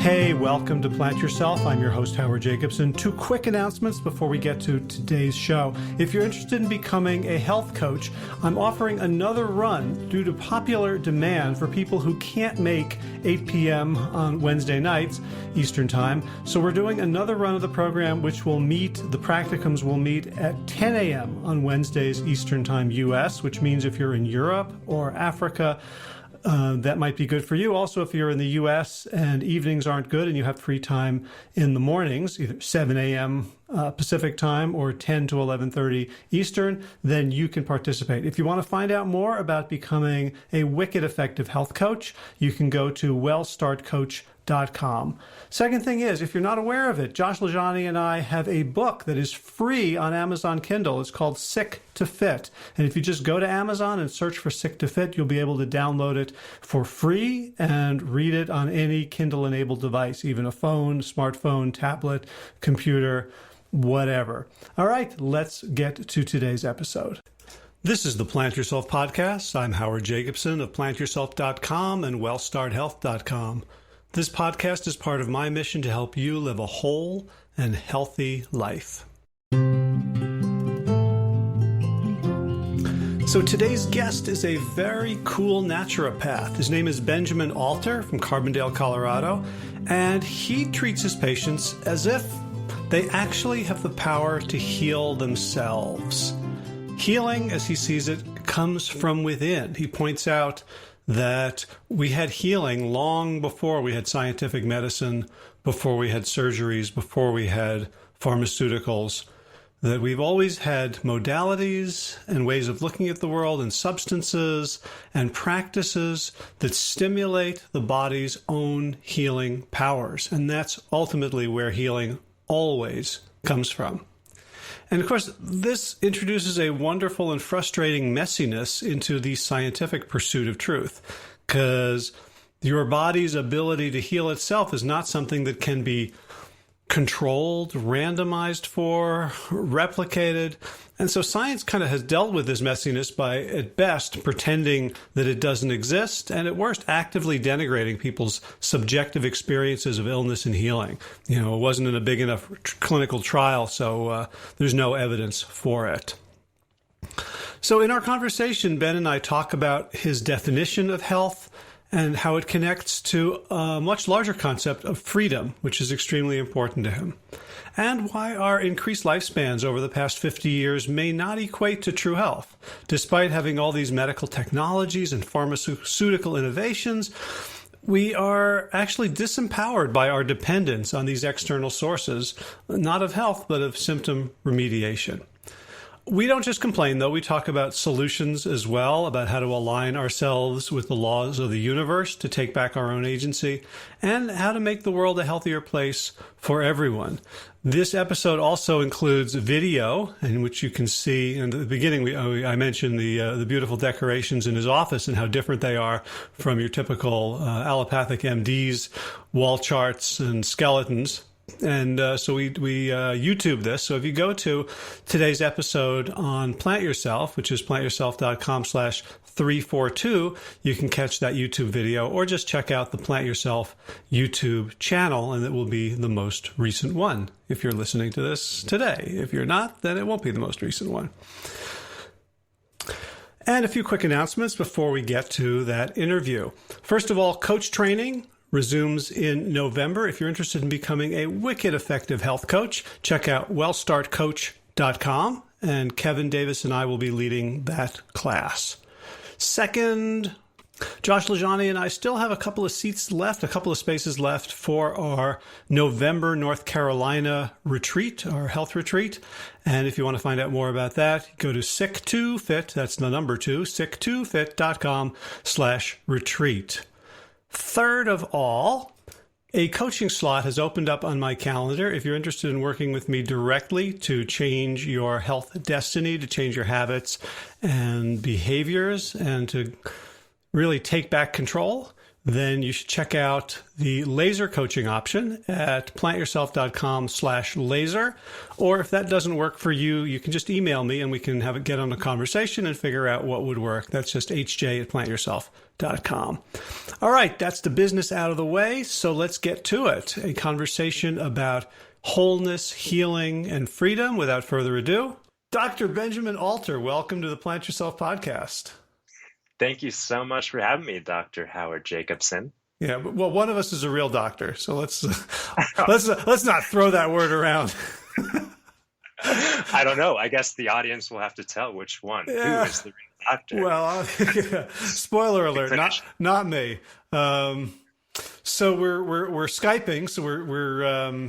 Hey, welcome to Plant Yourself. I'm your host, Howard Jacobson. Two quick announcements before we get to today's show. If you're interested in becoming a health coach, I'm offering another run due to popular demand for people who can't make 8 p.m. on Wednesday nights, Eastern Time. So we're doing another run of the program, which will meet, the practicums will meet at 10 a.m. on Wednesdays, Eastern Time, U.S., which means if you're in Europe or Africa, that might be good for you. Also, if you're in the U.S. and evenings aren't good and you have free time in the mornings, either 7 a.m. Pacific time or 10 to 11:30 Eastern, then you can participate. If you want to find out more about becoming a wicked effective health coach, you can go to wellstartcoach.com. Second thing is, if you're not aware of it, Josh LaJaunie and I have a book that is free on Amazon Kindle. It's called Sick to Fit. And if you just go to Amazon and search for Sick to Fit, you'll be able to download it for free and read it on any Kindle-enabled device, even a phone, smartphone, tablet, computer, whatever. All right, let's get to today's episode. This is the Plant Yourself Podcast. I'm Howard Jacobson of plantyourself.com and wellstarthealth.com. This podcast is part of my mission to help you live a whole and healthy life. So today's guest is a very cool naturopath. His name is Benjamin Alter from Carbondale, Colorado, and he treats his patients as if they actually have the power to heal themselves. Healing, as he sees it, comes from within. He points out that we had healing long before we had scientific medicine, before we had surgeries, before we had pharmaceuticals, that we've always had modalities and ways of looking at the world and substances and practices that stimulate the body's own healing powers. And that's ultimately where healing always comes from. And of course, this introduces a wonderful and frustrating messiness into the scientific pursuit of truth, because your body's ability to heal itself is not something that can be controlled, randomized for, replicated. And so science kind of has dealt with this messiness by, at best, pretending that it doesn't exist, and at worst, actively denigrating people's subjective experiences of illness and healing. You know, it wasn't in a big enough clinical trial, so there's no evidence for it. So in our conversation, Ben and I talk about his definition of health and how it connects to a much larger concept of freedom, which is extremely important to him, and why our increased lifespans over the past 50 years may not equate to true health. Despite having all these medical technologies and pharmaceutical innovations, we are actually disempowered by our dependence on these external sources, not of health, but of symptom remediation. We don't just complain, though. We talk about solutions as well, about how to align ourselves with the laws of the universe to take back our own agency, and how to make the world a healthier place for everyone. This episode also includes video in which you can see, in the beginning, I mentioned the beautiful decorations in his office and how different they are from your typical allopathic MD's wall charts and skeletons. And so we YouTube this. So if you go to today's episode on Plant Yourself, which is plantyourself.com/342, you can catch that YouTube video, or just check out the Plant Yourself YouTube channel, and it will be the most recent one if you're listening to this today. If you're not, then it won't be the most recent one. And a few quick announcements before we get to that interview. First of all, coach training resumes in November. If you're interested in becoming a wicked effective health coach, check out wellstartcoach.com, and Kevin Davis and I will be leading that class. Second, Josh LaJaunie and I still have a couple of seats left, a couple of spaces left for our November North Carolina retreat, our health retreat. And if you want to find out more about that, go to sick2fit, that's the number 2, sick2fit.com/retreat. Third of all, a coaching slot has opened up on my calendar. If you're interested in working with me directly to change your health destiny, to change your habits and behaviors, and to really take back control, then you should check out the laser coaching option at plantyourself.com/laser. Or if that doesn't work for you, you can just email me and we can get on a conversation and figure out what would work. That's just hj@plantyourself.com. All right, that's the business out of the way. So let's get to it. A conversation about wholeness, healing, and freedom. Without further ado, Dr. Benjamin Alter, welcome to the Plant Yourself podcast. Thank you so much for having me, Dr. Howard Jacobson. Yeah, well, one of us is a real doctor, so let's not throw that word around. I don't know. I guess the audience will have to tell which one. Yeah. Who is the real doctor? Well, spoiler alert, not me. So we're Skyping, so we're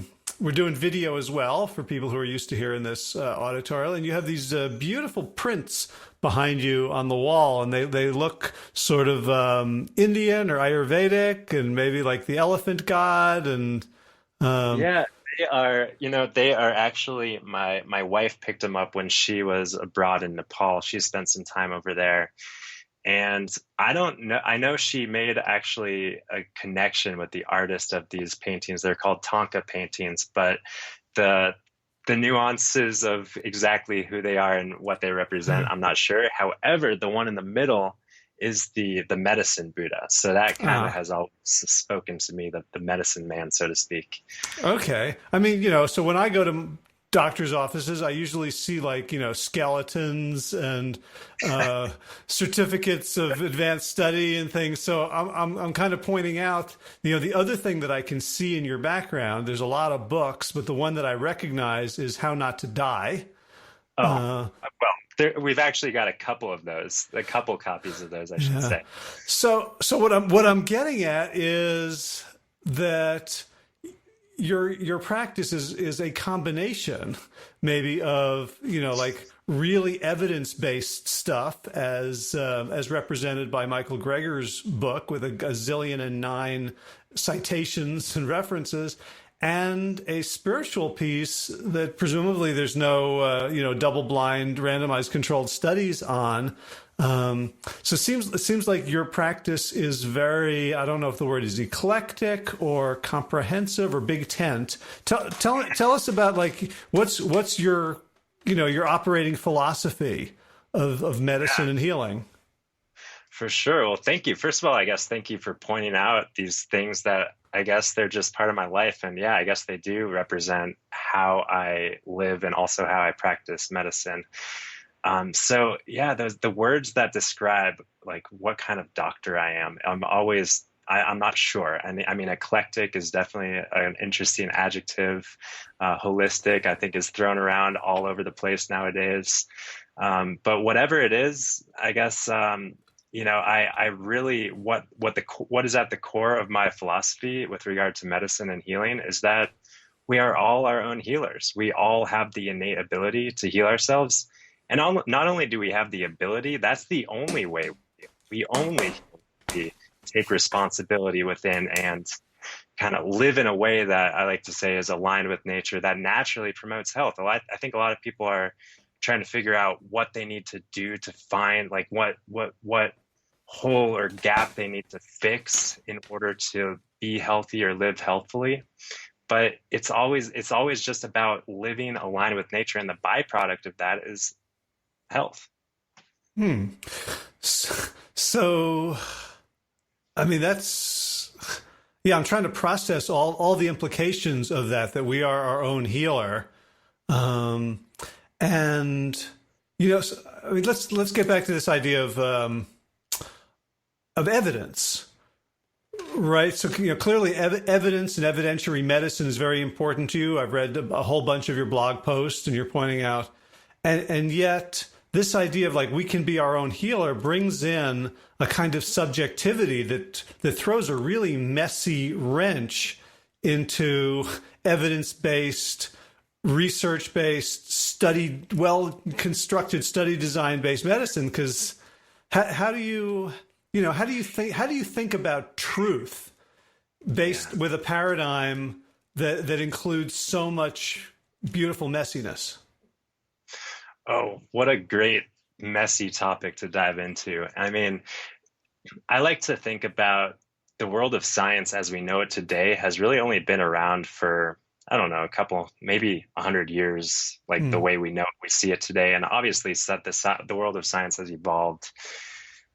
doing video as well for people who are used to hearing this auditorial. And you have these beautiful prints behind you on the wall, and they look sort of Indian or Ayurvedic, and maybe like the elephant god. And yeah, they are. They are actually my wife picked them up when she was abroad in Nepal. She spent some time over there. And I don't know, I know she made actually a connection with the artist of these paintings. They're called Tonka paintings, but the nuances of exactly who they are and what they represent, I'm not sure. However, the one in the middle is the medicine Buddha. So that kind of has always spoken to me, the medicine man, so to speak. Okay. I mean, so when I go to doctor's offices, I usually see skeletons and certificates of advanced study and things. So I'm kind of pointing out, the other thing that I can see in your background. There's a lot of books, but the one that I recognize is How Not to Die. Well, we've actually got a couple copies of those, I should say. So what I'm getting at is that your practice is a combination maybe of like really evidence-based stuff as represented by Michael Greger's book with a gazillion and 9 citations and references, and a spiritual piece that presumably there's no double-blind randomized controlled studies on. So it seems like your practice is very, I don't know if the word is eclectic or comprehensive or big tent. Tell us about what's your operating philosophy of medicine and healing. For sure. Well, thank you. First of all, I guess thank you for pointing out these things that I guess they're just part of my life. And yeah, I guess they do represent how I live and also how I practice medicine. So yeah, the words that describe like what kind of doctor I am, I'm not sure. And I mean, eclectic is definitely an interesting adjective. Holistic, I think, is thrown around all over the place nowadays. But whatever it is, I guess, I really, what is at the core of my philosophy with regard to medicine and healing is that we are all our own healers. We all have the innate ability to heal ourselves. And not only do we have the ability, that's the only way we only take responsibility within and kind of live in a way that I like to say is aligned with nature, that naturally promotes health. I think a lot of people are trying to figure out what they need to do to find like what hole or gap they need to fix in order to be healthy or live healthfully. But it's always just about living aligned with nature, and the byproduct of that is health. So, I mean, I'm trying to process all the implications of that we are our own healer. And, so, I mean, let's get back to this idea of evidence, right? So, clearly evidence and evidentiary medicine is very important to you. I've read a whole bunch of your blog posts, and you're pointing out, and yet this idea of like we can be our own healer brings in a kind of subjectivity that throws a really messy wrench into evidence-based, research-based, well-constructed, study design-based medicine. Because how do you think about truth based with a paradigm that includes so much beautiful messiness? Oh, what a great messy topic to dive into. I mean, I like to think about the world of science as we know it today has really only been around for, I don't know, a couple, maybe 100 years, like the Mm. way we see it today. And obviously, the world of science has evolved.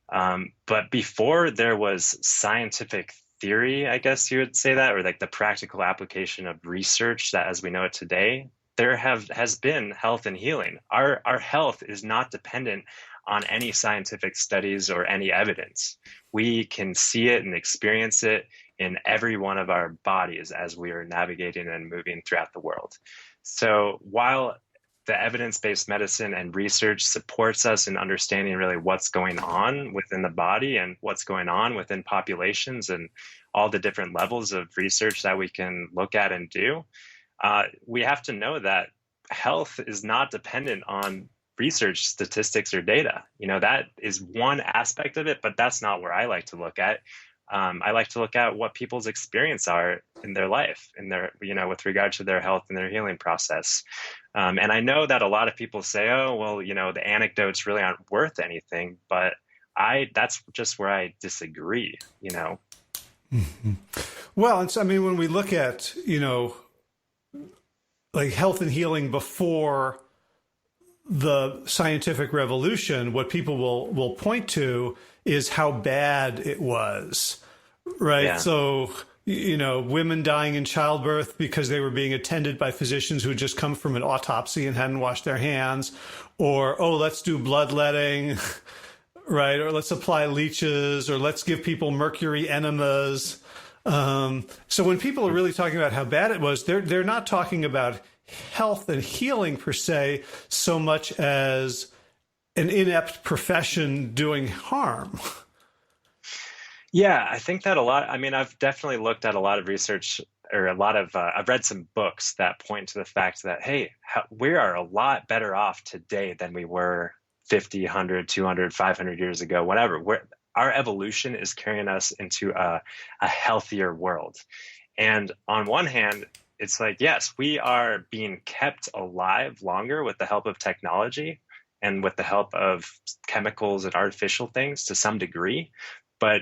But before there was scientific theory, I guess you would say that, or like the practical application of research that as we know it today, has been health and healing. Our health is not dependent on any scientific studies or any evidence. We can see it and experience it in every one of our bodies as we are navigating and moving throughout the world. So while the evidence-based medicine and research supports us in understanding really what's going on within the body and what's going on within populations and all the different levels of research that we can look at and do, we have to know that health is not dependent on research statistics or data. That is one aspect of it, but that's not where I like to look at. I like to look at what people's experience are in their life, with regard to their health and their healing process. And I know that a lot of people say, oh, well, the anecdotes really aren't worth anything, but that's just where I disagree. Mm-hmm. Well, I mean, when we look at, like health and healing before the scientific revolution, what people will point to is how bad it was, right? Yeah. So, women dying in childbirth because they were being attended by physicians who had just come from an autopsy and hadn't washed their hands, or, oh, let's do bloodletting, right? Or let's apply leeches, or let's give people mercury enemas. So when people are really talking about how bad it was, they're not talking about health and healing per se, so much as an inept profession doing harm. Yeah, I think that a lot. I mean, I've definitely looked at a lot of research or I've read some books that point to the fact that, hey, we are a lot better off today than we were 50, 100, 200, 500 years ago, whatever. Our evolution is carrying us into a healthier world. And on one hand, it's like, yes, we are being kept alive longer with the help of technology and with the help of chemicals and artificial things to some degree. But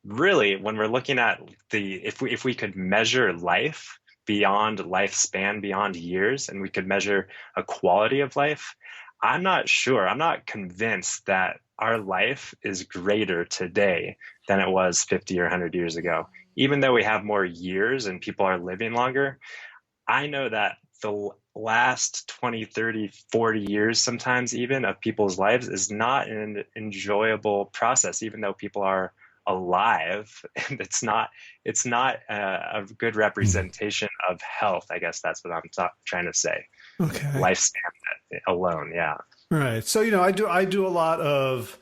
really, when we're looking at if we could measure life beyond lifespan, beyond years, and we could measure a quality of life, I'm not convinced that our life is greater today than it was 50 or 100 years ago. Even though we have more years and people are living longer, I know that the last 20, 30, 40 years, sometimes even, of people's lives is not an enjoyable process, even though people are alive. And it's not a good representation of health. I guess that's what I'm trying to say. Okay. Lifespan alone. Yeah. Right. So, I do a lot of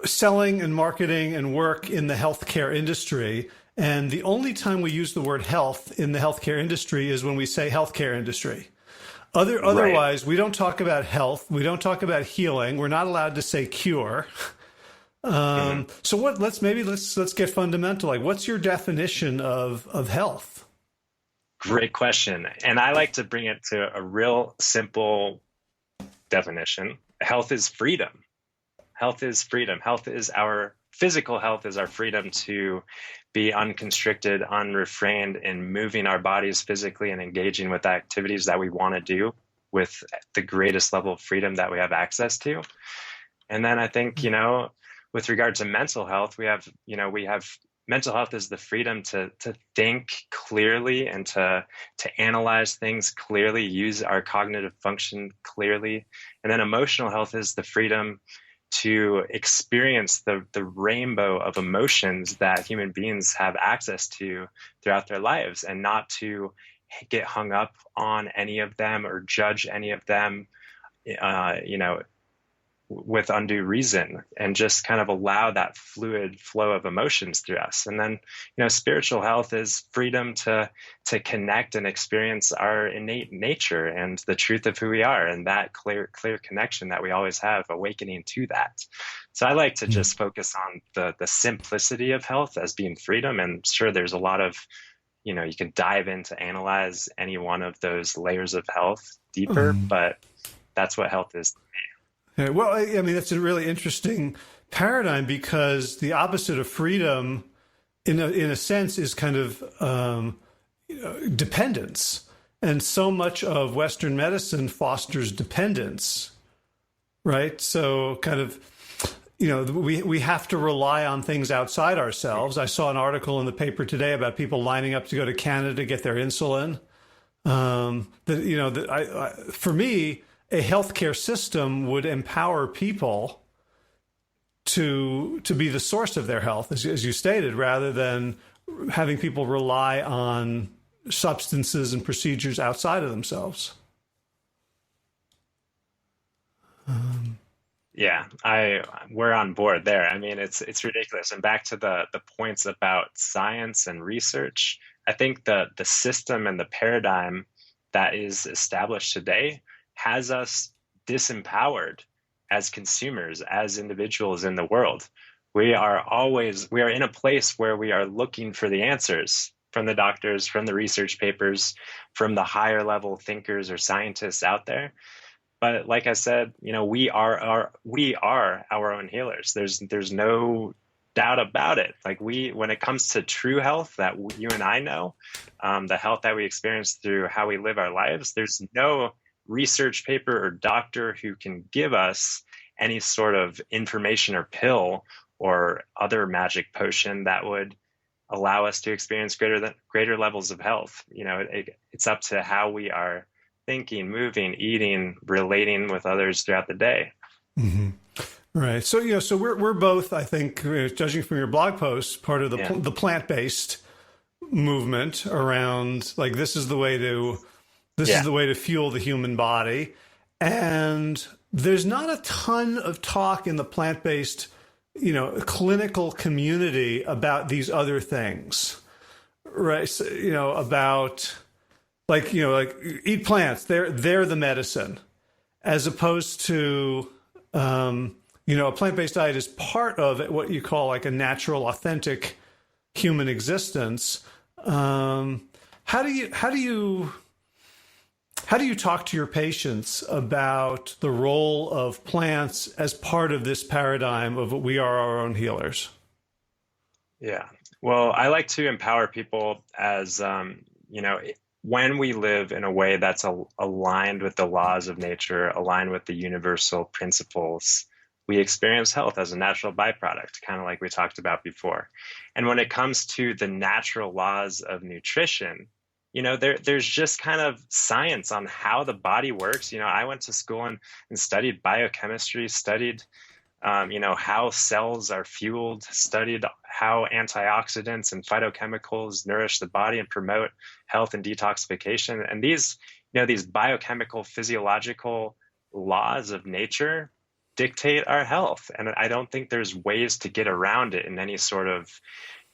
selling and marketing and work in the healthcare industry. And the only time we use the word health in the healthcare industry is when we say healthcare industry. Otherwise, we don't talk about health. We don't talk about healing. We're not allowed to say cure. So let's get fundamental. Like, what's your definition of health? Great question. And I like to bring it to a real simple definition. Health is freedom. Health is freedom. Our physical health is our freedom to be unconstricted, unrefrained in moving our bodies physically and engaging with activities that we want to do with the greatest level of freedom that we have access to. And then I think, with regard to mental health, we have mental health is the freedom to think clearly and to analyze things clearly, use our cognitive function clearly. And then emotional health is the freedom to experience the rainbow of emotions that human beings have access to throughout their lives, and not to get hung up on any of them or judge any of them, with undue reason, and just kind of allow that fluid flow of emotions through us. And then, spiritual health is freedom to connect and experience our innate nature and the truth of who we are, and that clear connection that we always have, awakening to that. So I like to just focus on the simplicity of health as being freedom. And sure, there's a lot of, you can dive in to analyze any one of those layers of health deeper, but that's what health is to me. Yeah, well, I mean, that's a really interesting paradigm, because the opposite of freedom in a sense, is kind of dependence. And so much of Western medicine fosters dependence, right? So kind of, we have to rely on things outside ourselves. I saw an article in the paper today about people lining up to go to Canada to get their insulin. For me, a healthcare system would empower people to be the source of their health, as you stated, rather than having people rely on substances and procedures outside of themselves. Yeah, we're on board there. I mean, it's ridiculous. And back to the points about science and research, I think the system and the paradigm that is established today has us disempowered as consumers, as individuals in the world. We are in a place where we are looking for the answers from the doctors, from the research papers, from the higher level thinkers or scientists out there. But like I said, we are our own healers. There's no doubt about it. Like when it comes to true health that you and I know, the health that we experience through how we live our lives, there's no research paper or doctor who can give us any sort of information or pill or other magic potion that would allow us to experience greater levels of health. It's up to how we are thinking, moving, eating, relating with others throughout the day. Mm-hmm. Right. So so we're both, I think, judging from your blog posts, part of the plant-based movement around like this is the way to fuel the human body. And there's not a ton of talk in the plant-based, clinical community about these other things, right? So, about like eat plants. They're the medicine, as opposed to a plant-based diet is part of it, what you call like a natural, authentic human existence. How do you talk to your patients about the role of plants as part of this paradigm of we are our own healers? Yeah. Well, I like to empower people as, when we live in a way that's aligned with the laws of nature, aligned with the universal principles, we experience health as a natural byproduct, kind of like we talked about before. And when it comes to the natural laws of nutrition, there's just kind of science on how the body works. I went to school and studied biochemistry, studied, how cells are fueled, studied how antioxidants and phytochemicals nourish the body and promote health and detoxification. And these biochemical, physiological laws of nature dictate our health. And I don't think there's ways to get around it in any sort of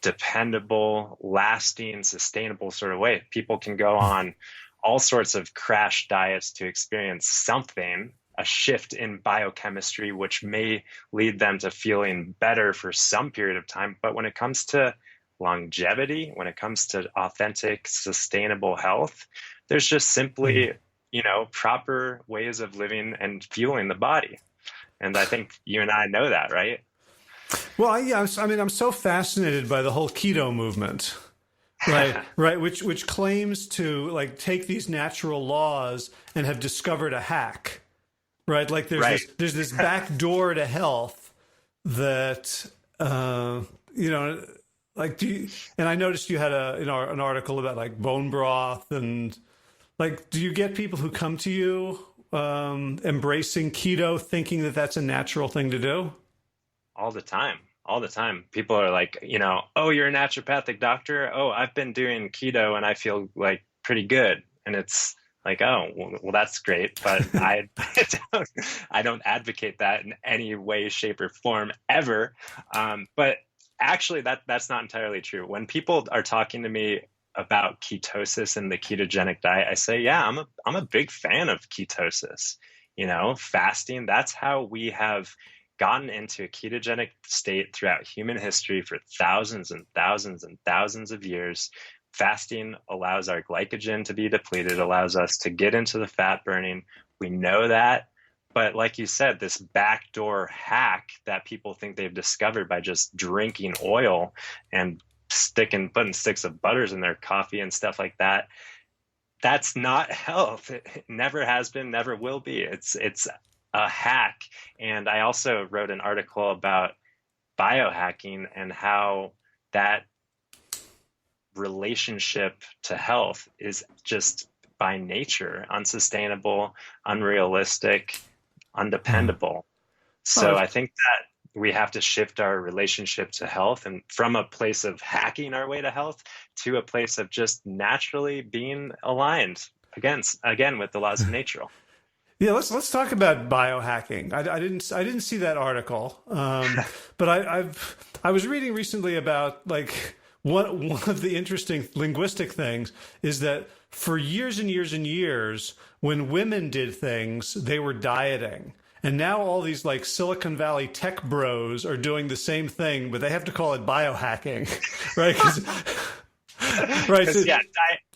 dependable, lasting, sustainable sort of way. People can go on all sorts of crash diets to experience something, a shift in biochemistry, which may lead them to feeling better for some period of time. But when it comes to longevity, when it comes to authentic, sustainable health, there's just simply, proper ways of living and fueling the body. And I think you and I know that, right? Well, yeah, I'm so fascinated by the whole keto movement, right? Right, which claims to like take these natural laws and have discovered a hack, right? Like there's this back door to health that and I noticed you had an article about like bone broth and like, do you get people who come to you embracing keto, thinking that that's a natural thing to do? All the time. People are like, oh, you're a naturopathic doctor. Oh, I've been doing keto and I feel like pretty good. And it's like, oh, well, that's great. But I don't advocate that in any way, shape, or form ever. But actually, that's not entirely true. When people are talking to me about ketosis and the ketogenic diet, I say, yeah, I'm a big fan of ketosis. Fasting, that's how we have gotten into a ketogenic state throughout human history for thousands and thousands and thousands of years. Fasting allows our glycogen to be depleted, allows us to get into the fat burning. We know that. But like you said, this backdoor hack that people think they've discovered by just drinking oil and putting sticks of butters in their coffee and stuff like that. That's not health. It never has been, never will be. It's a hack. And I also wrote an article about biohacking and how that relationship to health is just by nature unsustainable, unrealistic, undependable. So I think that we have to shift our relationship to health, and from a place of hacking our way to health to a place of just naturally being aligned again with the laws of nature. Yeah, let's talk about biohacking. I didn't see that article, but I was reading recently about like one of the interesting linguistic things is that for years and years and years, when women did things, they were dieting. And now all these like Silicon Valley tech bros are doing the same thing, but they have to call it biohacking, right? Right. So, yeah,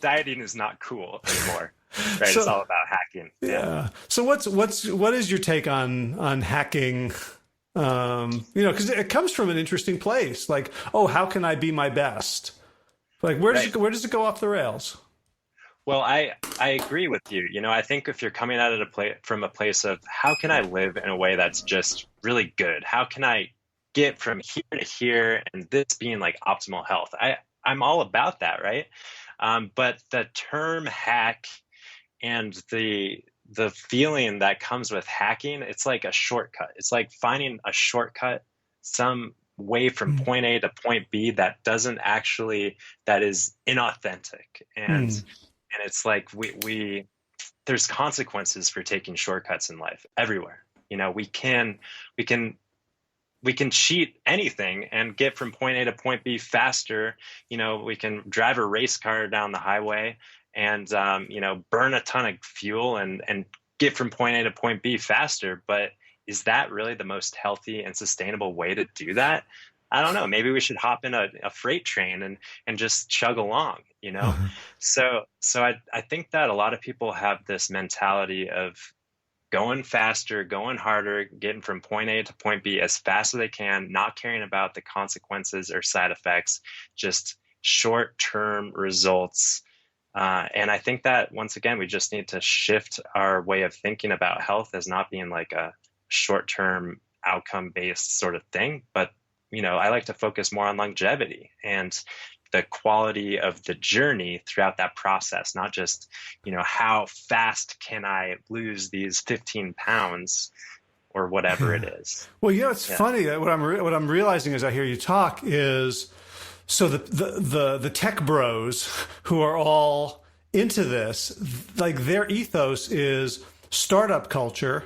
dieting is not cool anymore. Right. So, it's all about hacking. Yeah. So what is your take on hacking? Because it comes from an interesting place. Like, oh, how can I be my best? Like, where does it go off the rails? Well, I agree with you. I think if you're coming at it from a place of how can I live in a way that's just really good? How can I get from here to here and this being like optimal health? I'm all about that, right? But the term hack and the feeling that comes with hacking, it's like a shortcut. It's like finding a shortcut, some way from point A to point B that is inauthentic. And it's like there's consequences for taking shortcuts in life everywhere. We can cheat anything and get from point A to point B faster. We can drive a race car down the highway and burn a ton of fuel and get from point A to point B faster. But is that really the most healthy and sustainable way to do that? I don't know. Maybe we should hop in a freight train and just chug along, So I think that a lot of people have this mentality of going faster, going harder, getting from point A to point B as fast as they can, not caring about the consequences or side effects, just short-term results. And I think that, once again, we just need to shift our way of thinking about health as not being like a short-term outcome-based sort of thing, but I like to focus more on longevity and the quality of the journey throughout that process, not just, how fast can I lose these 15 pounds or whatever it is. Well, it's funny. What I'm realizing as I hear you talk is, so the tech bros who are all into this, like their ethos is startup culture,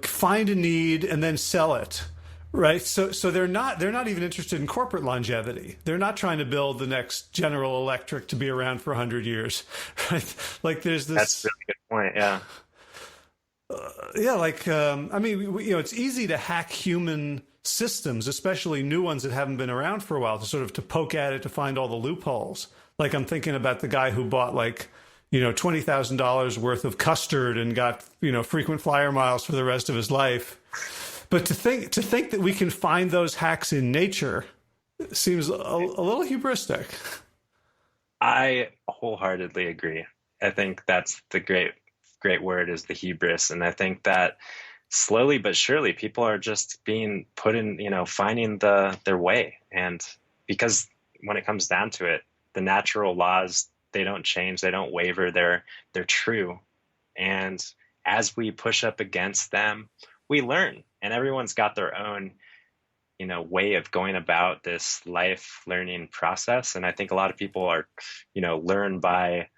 find a need and then sell it. Right. So they're not even interested in corporate longevity. They're not trying to build the next General Electric to be around for 100 years. Right. Like there's this. That's a really good point. Yeah. It's easy to hack human systems, especially new ones that haven't been around for a while, to poke at it to find all the loopholes. Like I'm thinking about the guy who bought $20,000 worth of custard and got, frequent flyer miles for the rest of his life. But to think that we can find those hacks in nature seems a little hubristic. I wholeheartly agree. I think that's the great word, is the hubris. And I think that slowly but surely people are just being put in, finding their way. And because when it comes down to it, the natural laws, they don't change, they don't waver, they're true. And as we push up against them, we learn, and everyone's got their own, way of going about this life learning process. And I think a lot of people are, learn by,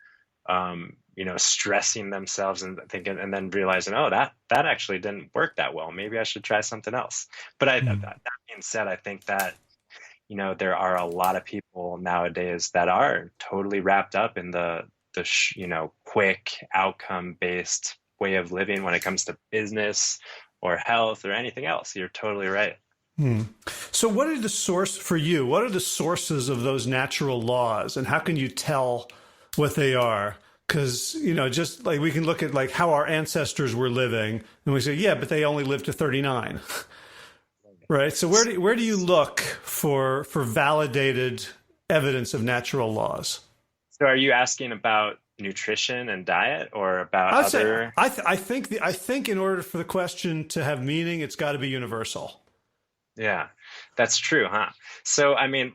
stressing themselves and thinking, and then realizing, oh, that actually didn't work that well. Maybe I should try something else. But that being said, I think that, there are a lot of people nowadays that are totally wrapped up in the quick outcome based way of living when it comes to business or health or anything else. You're totally right. So what are the sources of those natural laws, and how can you tell what they are? Because, just like we can look at like how our ancestors were living and we say, yeah, but they only lived to 39. Right. So where do you look for validated evidence of natural laws. So are you asking about nutrition and diet or about I'd say other? I think in order for the question to have meaning, it's got to be universal. Yeah, that's true, huh? So, I mean,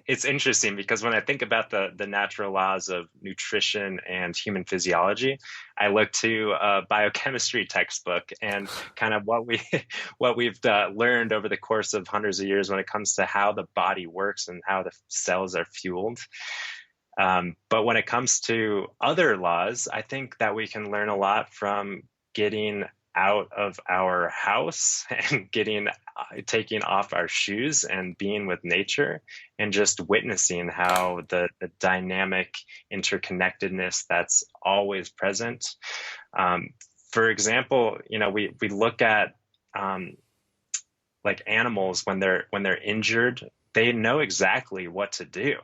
it's interesting because when I think about the natural laws of nutrition and human physiology, I look to a biochemistry textbook and kind of what we've learned over the course of hundreds of years when it comes to how the body works and how the cells are fueled. But when it comes to other laws, I think that we can learn a lot from getting out of our house and taking off our shoes and being with nature and just witnessing how the dynamic interconnectedness that's always present. For example, we look at like animals when they're injured, they know exactly what to do.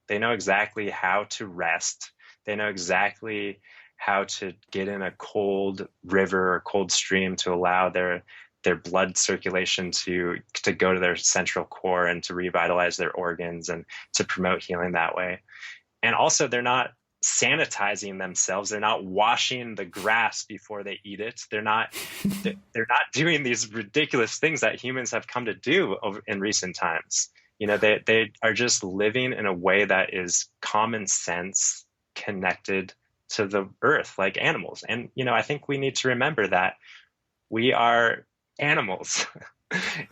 They know exactly how to rest. They know exactly how to get in a cold river or cold stream to allow their blood circulation to go to their central core and to revitalize their organs and to promote healing that way. And also, they're not sanitizing themselves. They're not washing the grass before they eat it. They're not doing these ridiculous things that humans have come to do in recent times. They are just living in a way that is common sense, connected to the earth like animals. And, I think we need to remember that we are animals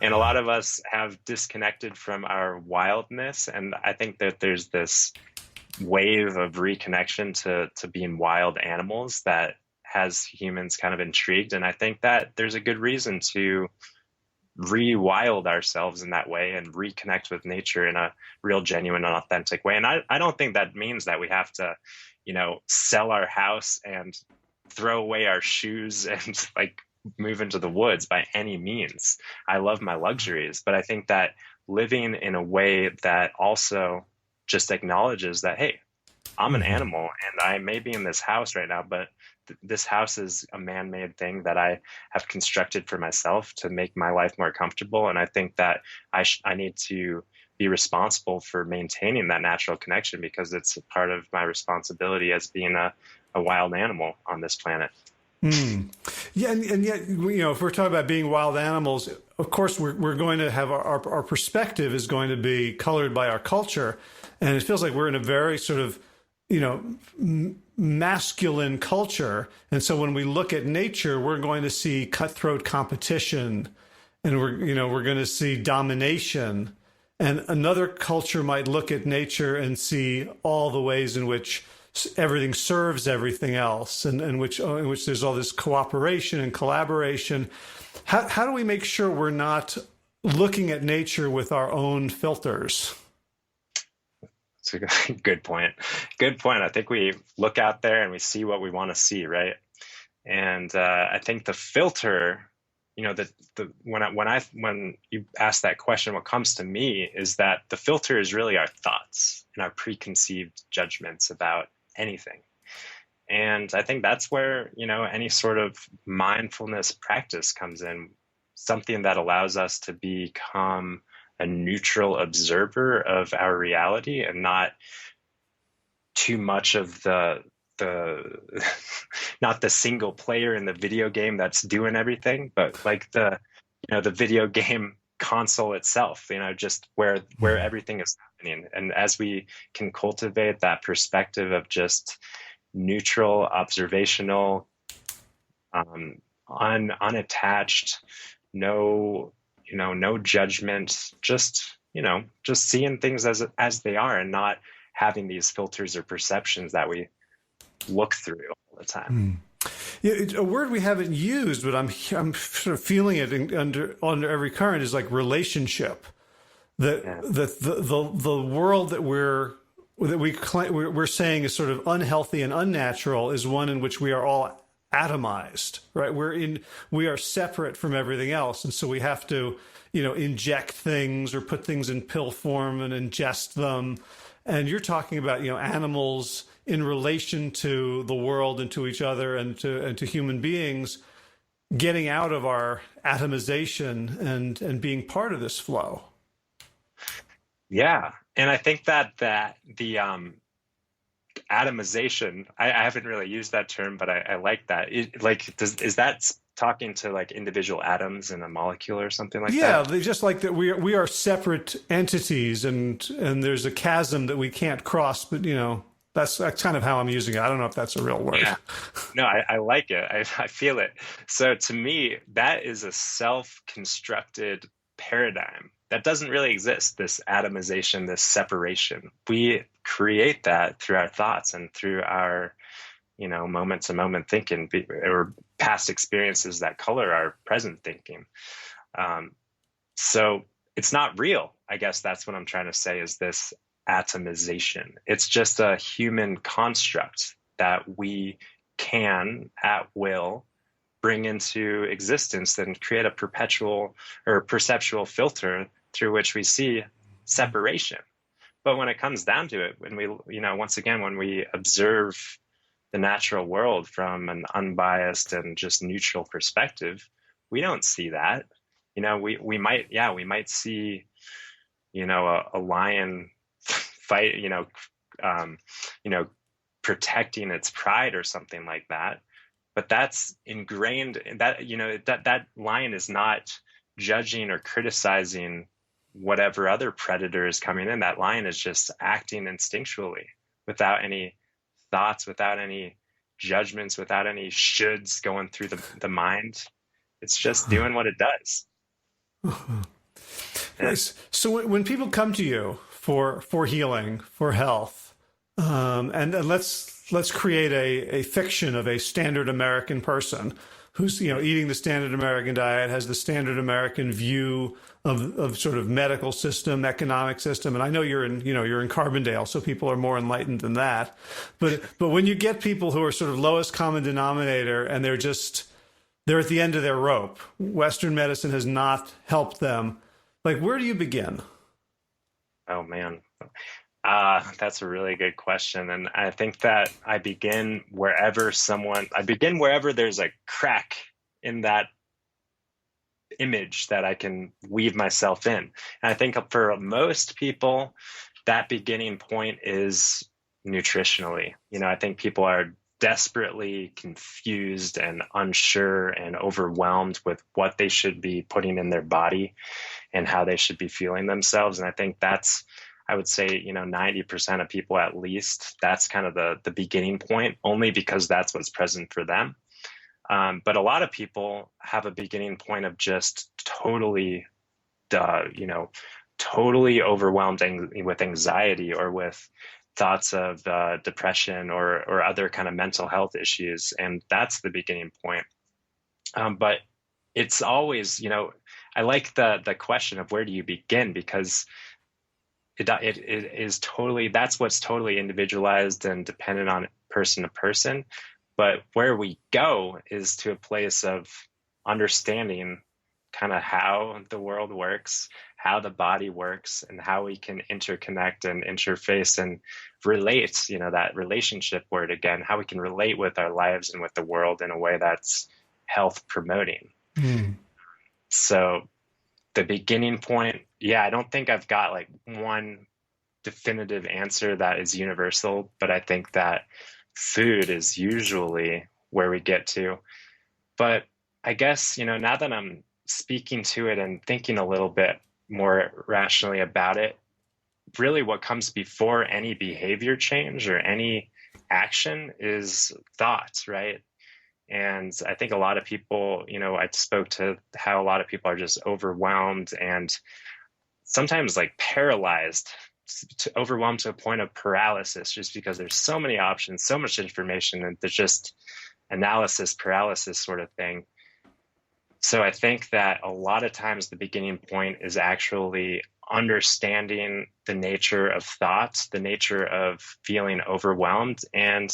and a lot of us have disconnected from our wildness. And I think that there's this wave of reconnection to being wild animals that has humans kind of intrigued. And I think that there's a good reason to rewild ourselves in that way and reconnect with nature in a real, genuine, and authentic way. And I don't think that means that we have to, sell our house and throw away our shoes and like move into the woods by any means. I love my luxuries, but I think that living in a way that also just acknowledges that, hey, I'm an animal and I may be in this house right now, but this house is a man-made thing that I have constructed for myself to make my life more comfortable. And I think that I need to be responsible for maintaining that natural connection because it's a part of my responsibility as being a wild animal on this planet. Yeah, and yet, if we're talking about being wild animals, of course, we're going to have our perspective is going to be colored by our culture. And it feels like we're in a very sort of, masculine culture. And so when we look at nature, we're going to see cutthroat competition and we're going to see domination. And another culture might look at nature and see all the ways in which everything serves everything else, and in which there's all this cooperation and collaboration. How do we make sure we're not looking at nature with our own filters? That's a good point. Good point. I think we look out there and we see what we want to see, right? And I think the filter, when you ask that question, what comes to me is that the filter is really our thoughts and our preconceived judgments about anything. And I think that's where, any sort of mindfulness practice comes in, something that allows us to become a neutral observer of our reality and not too much of the not the single player in the video game that's doing everything, but like the video game console itself, just where everything is happening. And as we can cultivate that perspective of just neutral, observational, unattached, no judgment, just seeing things as they are and not having these filters or perceptions that we look through all the time. Yeah, a word we haven't used, but I'm sort of feeling it under every current is like relationship. The world that we're saying is sort of unhealthy and unnatural is one in which we are all atomized, right? We are separate from everything else, and so we have to, inject things or put things in pill form and ingest them. And you're talking about, animals in relation to the world and to each other and to human beings, getting out of our atomization and being part of this flow. Yeah. And I think that the atomization, I haven't really used that term, but I like that. Is that talking to like individual atoms in a molecule or something like Yeah, that? they just like that we are separate entities, and there's a chasm that we can't cross. But that's kind of how I'm using it. I don't know if that's a real word. Yeah. No, I like it. I feel it. So to me, that is a self-constructed paradigm that doesn't really exist, this atomization, this separation. We create that through our thoughts and through our, moment to moment thinking or past experiences that color our present thinking. Um, so it's not real. I guess that's what I'm trying to say is this atomization. It's just a human construct that we can, at will, bring into existence and create a perpetual or perceptual filter through which we see separation. But when it comes down to it, when we, once again, when we observe the natural world from an unbiased and just neutral perspective, we don't see that. We might see, a lion fight, um, you know, protecting its pride or something like that. But that's ingrained in that, that lion is not judging or criticizing whatever other predator is coming in. That lion is just acting instinctually without any thoughts, without any judgments, without any shoulds going through the mind. It's just doing what it does. And Nice. So when people come to you for healing, for health, and let's create a fiction of a standard American person who's eating the standard American diet, has the standard American view of sort of medical system, economic system. And I know you're in Carbondale, so people are more enlightened than that. But when you get people who are sort of lowest common denominator and they're at the end of their rope, Western medicine has not helped them. Like, where do you begin? oh man, that's a really good question. And I think that I begin wherever there's a crack in that image that I can weave myself in. And I think for most people, that beginning point is nutritionally. I think people are desperately confused and unsure and overwhelmed with what they should be putting in their body and how they should be feeling themselves. And I think I would say, 90% of people at least, that's kind of the beginning point, only because that's what's present for them. But a lot of people have a beginning point of just totally overwhelmed with anxiety or with thoughts of depression or other kind of mental health issues. And that's the beginning point. But it's always, I like the question of where do you begin, because it is totally, that's what's totally individualized and dependent on person to person. But where we go is to a place of understanding kind of how the world works, how the body works, and how we can interconnect and interface and relate, that relationship word again, how we can relate with our lives and with the world in a way that's health promoting. Mm. So the beginning point, I don't think I've got like one definitive answer that is universal, but I think that food is usually where we get to. But I guess, now that I'm speaking to it and thinking a little bit more rationally about it, really what comes before any behavior change or any action is thoughts, right? And I think a lot of people, I spoke to how a lot of people are just overwhelmed and sometimes like paralyzed, overwhelmed to a point of paralysis, just because there's so many options, so much information, and there's just analysis paralysis sort of thing. So I think that a lot of times the beginning point is actually understanding the nature of thoughts, the nature of feeling overwhelmed, and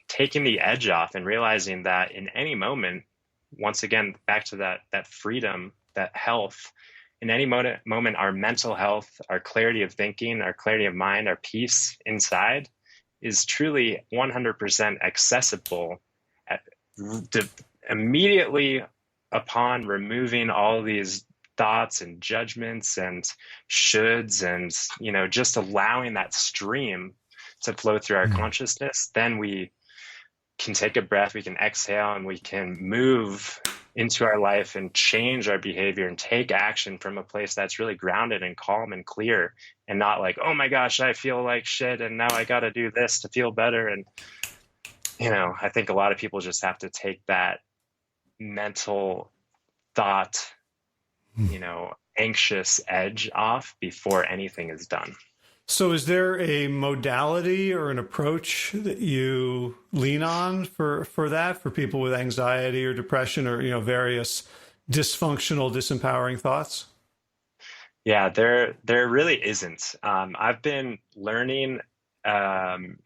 taking the edge off and realizing that in any moment, once again, back to that freedom, that health, in any moment, our mental health, our clarity of thinking, our clarity of mind, our peace inside is truly 100% accessible immediately upon removing all these thoughts and judgments and shoulds and, just allowing that stream to flow through our Mm. consciousness, then we can take a breath, we can exhale, and we can move into our life and change our behavior and take action from a place that's really grounded and calm and clear, and not like, oh my gosh, I feel like shit and now I got to do this to feel better. And, I think a lot of people just have to take that mental thought, anxious edge off before anything is done. So is there a modality or an approach that you lean on for that, for people with anxiety or depression or, various dysfunctional, disempowering thoughts? Yeah, there really isn't. I've been learning kind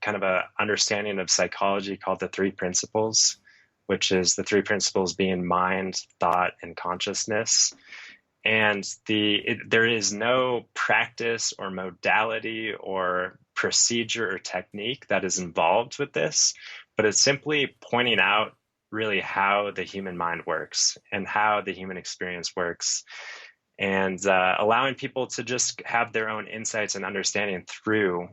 of a understanding of psychology called the three principles, which is the three principles being mind, thought, and consciousness. And there is no practice or modality or procedure or technique that is involved with this, but it's simply pointing out really how the human mind works and how the human experience works, and allowing people to just have their own insights and understanding through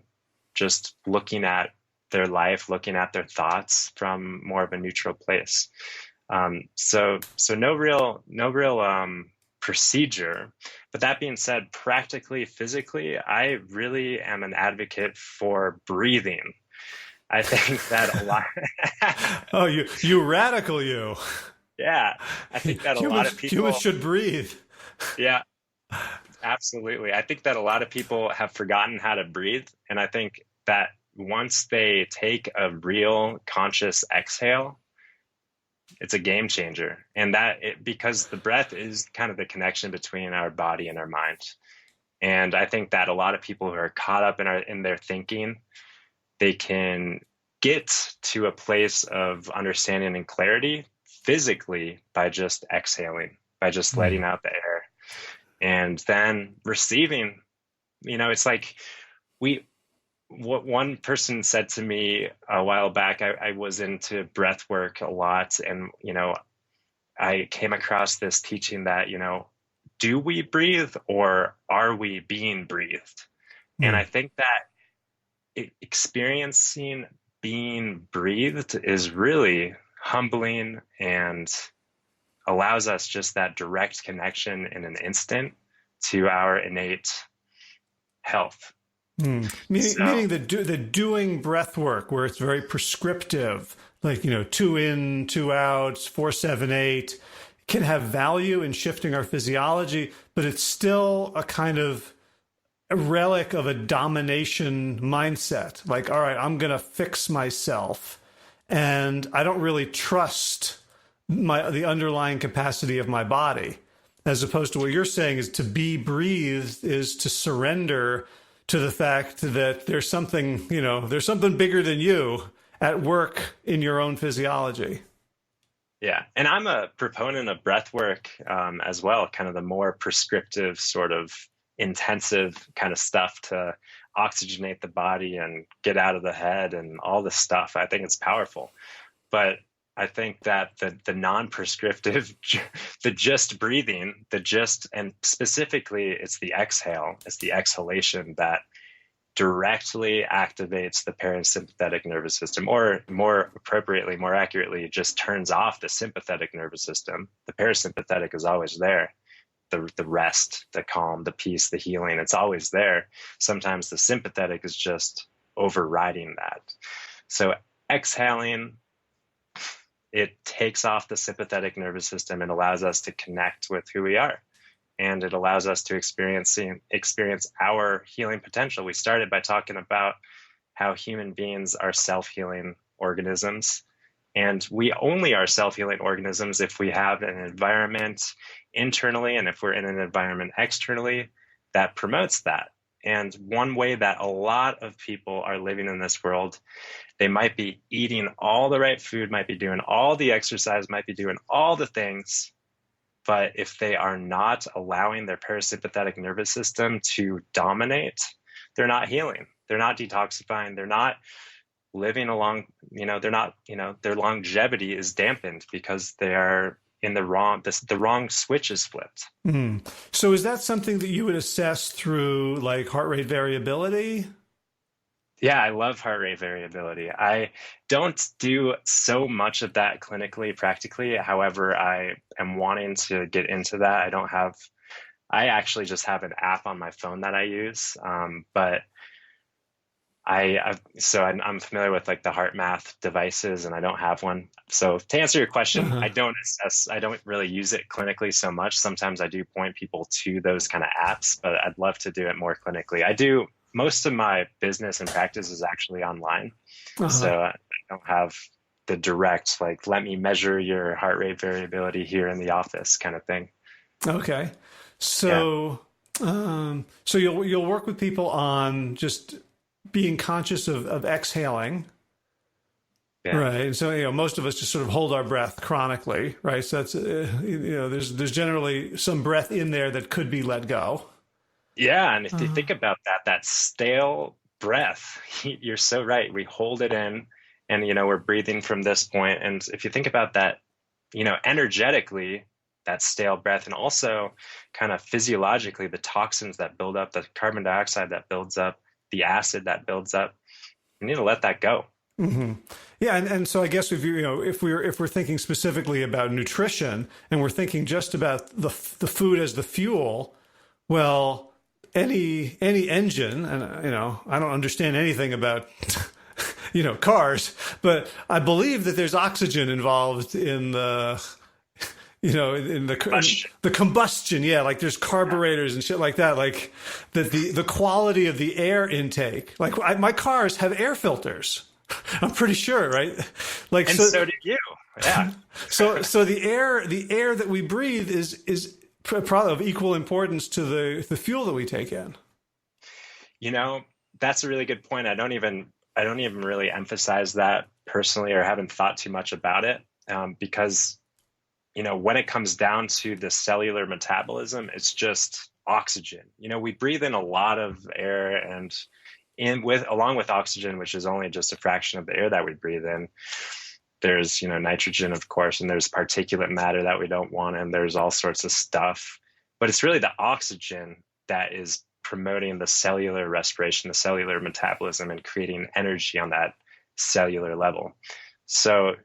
just looking at their life, looking at their thoughts from more of a neutral place. So no real procedure. But that being said, practically, physically, I really am an advocate for breathing. I think that a lot. Oh, you radical, you. Yeah, I think that a lot of people. Humans should breathe. Yeah, absolutely. I think that a lot of people have forgotten how to breathe. And I think that once they take a real conscious exhale, it's a game changer. And because the breath is kind of the connection between our body and our mind. And I think that a lot of people who are caught up in their thinking, they can get to a place of understanding and clarity physically by just exhaling, by just letting out the air. And then receiving, it's like what one person said to me a while back. I was into breath work a lot, and I came across this teaching that do we breathe or are we being breathed? And I think that experiencing being breathed is really humbling and allows us just that direct connection in an instant to our innate health. Meaning the doing breath work where it's very prescriptive, like 2 in, 2 out, 4, 7, 8, can have value in shifting our physiology, but it's still a kind of a relic of a domination mindset. Like, all right, I'm going to fix myself, and I don't really trust the underlying capacity of my body, as opposed to what you're saying is to be breathed is to surrender to the fact that there's something bigger than you at work in your own physiology. Yeah. And I'm a proponent of breath work as well, kind of the more prescriptive sort of intensive kind of stuff to oxygenate the body and get out of the head and all this stuff. I think it's powerful. But I think that the non-prescriptive, the just breathing, and specifically it's the exhale, it's the exhalation that directly activates the parasympathetic nervous system, or more appropriately, more accurately, just turns off the sympathetic nervous system. The parasympathetic is always there. The rest, the calm, the peace, the healing, it's always there. Sometimes the sympathetic is just overriding that. So exhaling, it takes off the sympathetic nervous system and allows us to connect with who we are. And it allows us to experience our healing potential. We started by talking about how human beings are self-healing organisms. And we only are self-healing organisms if we have an environment internally and if we're in an environment externally that promotes that. And one way that a lot of people are living in this world, they might be eating all the right food, might be doing all the exercise, might be doing all the things, but if they are not allowing their parasympathetic nervous system to dominate, they're not healing. They're not detoxifying. They're not living along, their longevity is dampened because they are in the wrong switch is flipped. Mm. So is that something that you would assess through like heart rate variability? Yeah, I love heart rate variability. I don't do so much of that clinically, practically. However, I am wanting to get into that. I actually just have an app on my phone that I use. But I'm familiar with like the heart math devices, and I don't have one. So to answer your question, Uh-huh. I don't really use it clinically so much. Sometimes I do point people to those kind of apps, but I'd love to do it more clinically. I do most of my business and practice is actually online. Uh-huh. So I don't have the direct, like, let me measure your heart rate variability here in the office kind of thing. Okay. Yeah. So so you'll work with people on just being conscious of exhaling. Yeah. Right. And so, most of us just sort of hold our breath chronically, right? So that's, there's generally some breath in there that could be let go. Yeah, and if you Uh, think about that stale breath, you're so right. We hold it in and, we're breathing from this point. And if you think about that, energetically, that stale breath, and also kind of physiologically, the toxins that build up, the carbon dioxide that builds up, the acid that builds up, you need to let that go. mhm. Yeah, and so I guess if we're thinking specifically about nutrition and we're thinking just about the food as the fuel, well, any engine, and I don't understand anything about cars, but I believe that there's oxygen involved in Question. the combustion. Yeah, like there's carburetors and shit like that. Like that the quality of the air intake. Like my cars have air filters. I'm pretty sure, right? Like And so. so do you. Yeah. So the air that we breathe is probably of equal importance to the fuel that we take in. You know, that's a really good point. I don't even really emphasize that personally, or haven't thought too much about it, because when it comes down to the cellular metabolism, it's just oxygen. We breathe in a lot of air, and along with oxygen, which is only just a fraction of the air that we breathe in, there's nitrogen, of course, and there's particulate matter that we don't want, and there's all sorts of stuff. But it's really the oxygen that is promoting the cellular respiration, the cellular metabolism, and creating energy on that cellular level. So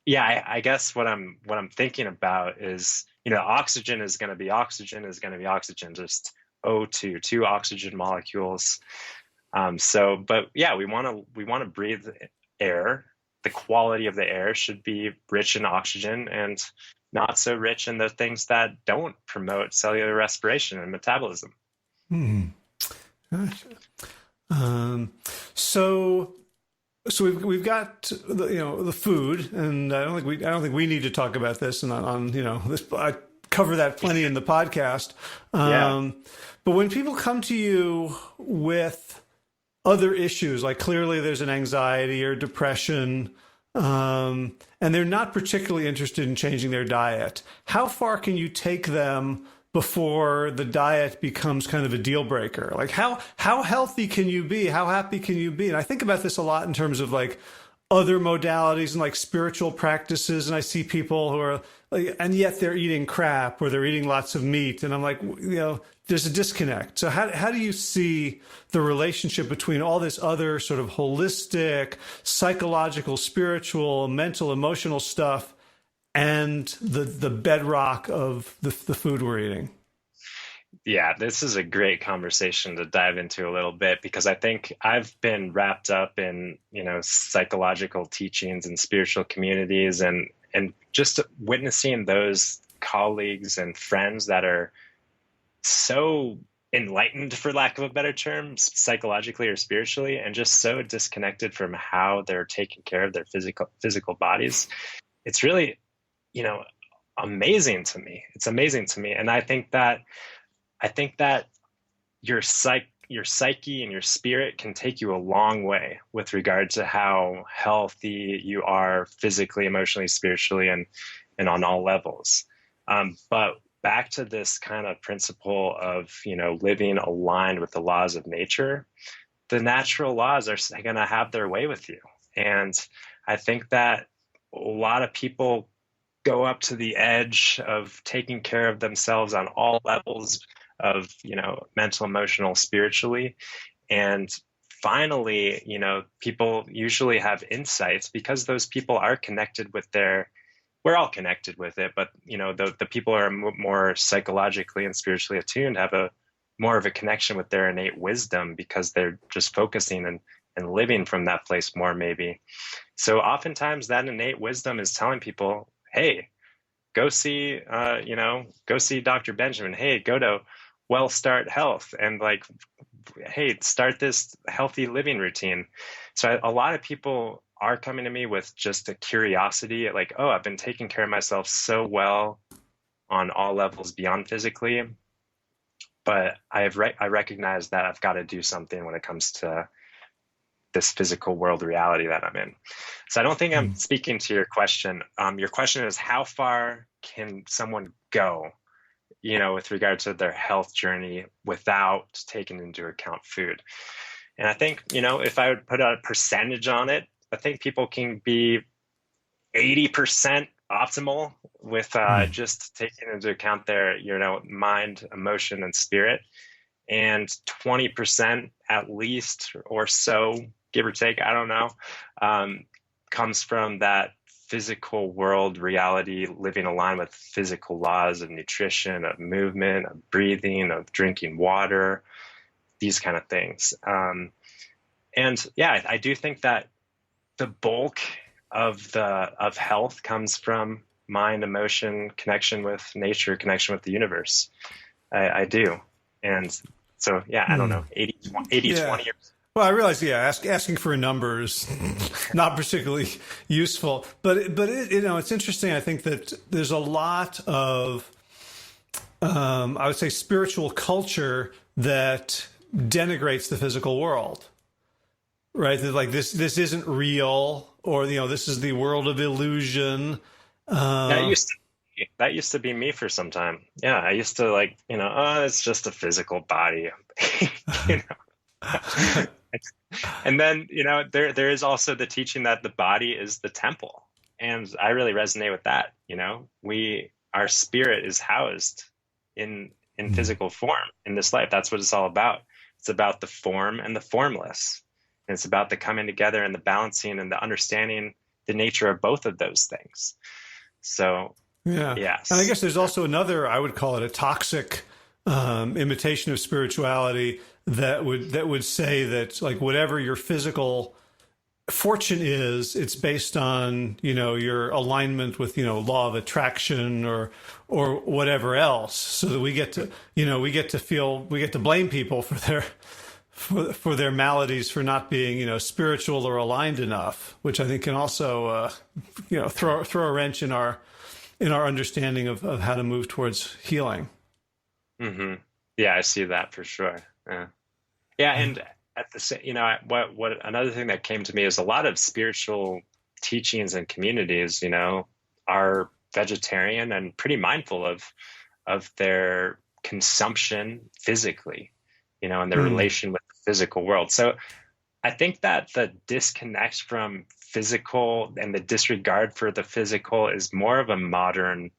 yeah, I guess what I'm thinking about is, oxygen is going to be oxygen is going to be oxygen, just O2, two oxygen molecules. But yeah, we want to breathe air. The quality of the air should be rich in oxygen and not so rich in the things that don't promote cellular respiration and metabolism. Hmm. Gotcha. Um, so so we've got the food, and I don't think we need to talk about this, and on this I cover that plenty in the podcast. Yeah. But when people come to you with other issues, like clearly there's an anxiety or depression, and they're not particularly interested in changing their diet, how far can you take them before the diet becomes kind of a deal breaker? Like how healthy can you be? How happy can you be? And I think about this a lot in terms of like other modalities and like spiritual practices. And I see people who are like, and yet they're eating crap or they're eating lots of meat. And I'm like, there's a disconnect. So how do you see the relationship between all this other sort of holistic, psychological, spiritual, mental, emotional stuff and the bedrock of the food we're eating? Yeah, this is a great conversation to dive into a little bit, because I think I've been wrapped up in, psychological teachings and spiritual communities, and just witnessing those colleagues and friends that are so enlightened, for lack of a better term, psychologically or spiritually, and just so disconnected from how they're taking care of their physical bodies. It's really, amazing to me. It's amazing to me. And I think that your psyche and your spirit can take you a long way with regard to how healthy you are physically, emotionally, spiritually, and on all levels. But back to this kind of principle of, living aligned with the laws of nature, the natural laws are going to have their way with you. And I think that a lot of people go up to the edge of taking care of themselves on all levels of, mental, emotional, spiritually. And finally, people usually have insights because those people are connected with we're all connected with it, but, the people who are more psychologically and spiritually attuned have more of a connection with their innate wisdom because they're just focusing and living from that place more, maybe. So oftentimes that innate wisdom is telling people, hey, go see Dr. Benjamin. Hey, go to Well Start Health and hey, start this healthy living routine. So a lot of people are coming to me with just a curiosity, like, oh, I've been taking care of myself so well on all levels beyond physically, but I recognize that I've got to do something when it comes to this physical world reality that I'm in. So I don't think I'm speaking to your question. Your question is, how far can someone go, with regard to their health journey without taking into account food? And I think, if I would put a percentage on it, I think people can be 80% optimal with just taking into account their, mind, emotion, and spirit, and 20% at least or so, give or take, I don't know, comes from that physical world reality, living aligned with physical laws of nutrition, of movement, of breathing, of drinking water, these kind of things. And yeah, I do think that the bulk of health comes from mind, emotion, connection with nature, connection with the universe. I do. And so, yeah, I don't know, 80, 20 years. Well, I realize, asking for a number is not particularly useful, but it's interesting. I think that there's a lot of, I would say, spiritual culture that denigrates the physical world, right? That, like, this isn't real, or this is the world of illusion. That used to be me for some time. Yeah, I used to it's just a physical body, And then, there is also the teaching that the body is the temple. And I really resonate with that. Our spirit is housed in physical form in this life. That's what it's all about. It's about the form and the formless. And it's about the coming together and the balancing and the understanding the nature of both of those things. So, yes. And I guess there's also another, I would call it a toxic imitation of spirituality that would say that, like, whatever your physical fortune is, it's based on, your alignment with, law of attraction or whatever else, so that we get to blame people for their maladies for not being, spiritual or aligned enough, which I think can also, throw a wrench in our understanding of how to move towards healing. Mm-hmm. Yeah, I see that for sure. Yeah, and at the same, what another thing that came to me is a lot of spiritual teachings and communities, are vegetarian and pretty mindful of their consumption physically, and their relation with the physical world. So I think that the disconnect from physical and the disregard for the physical is more of a modern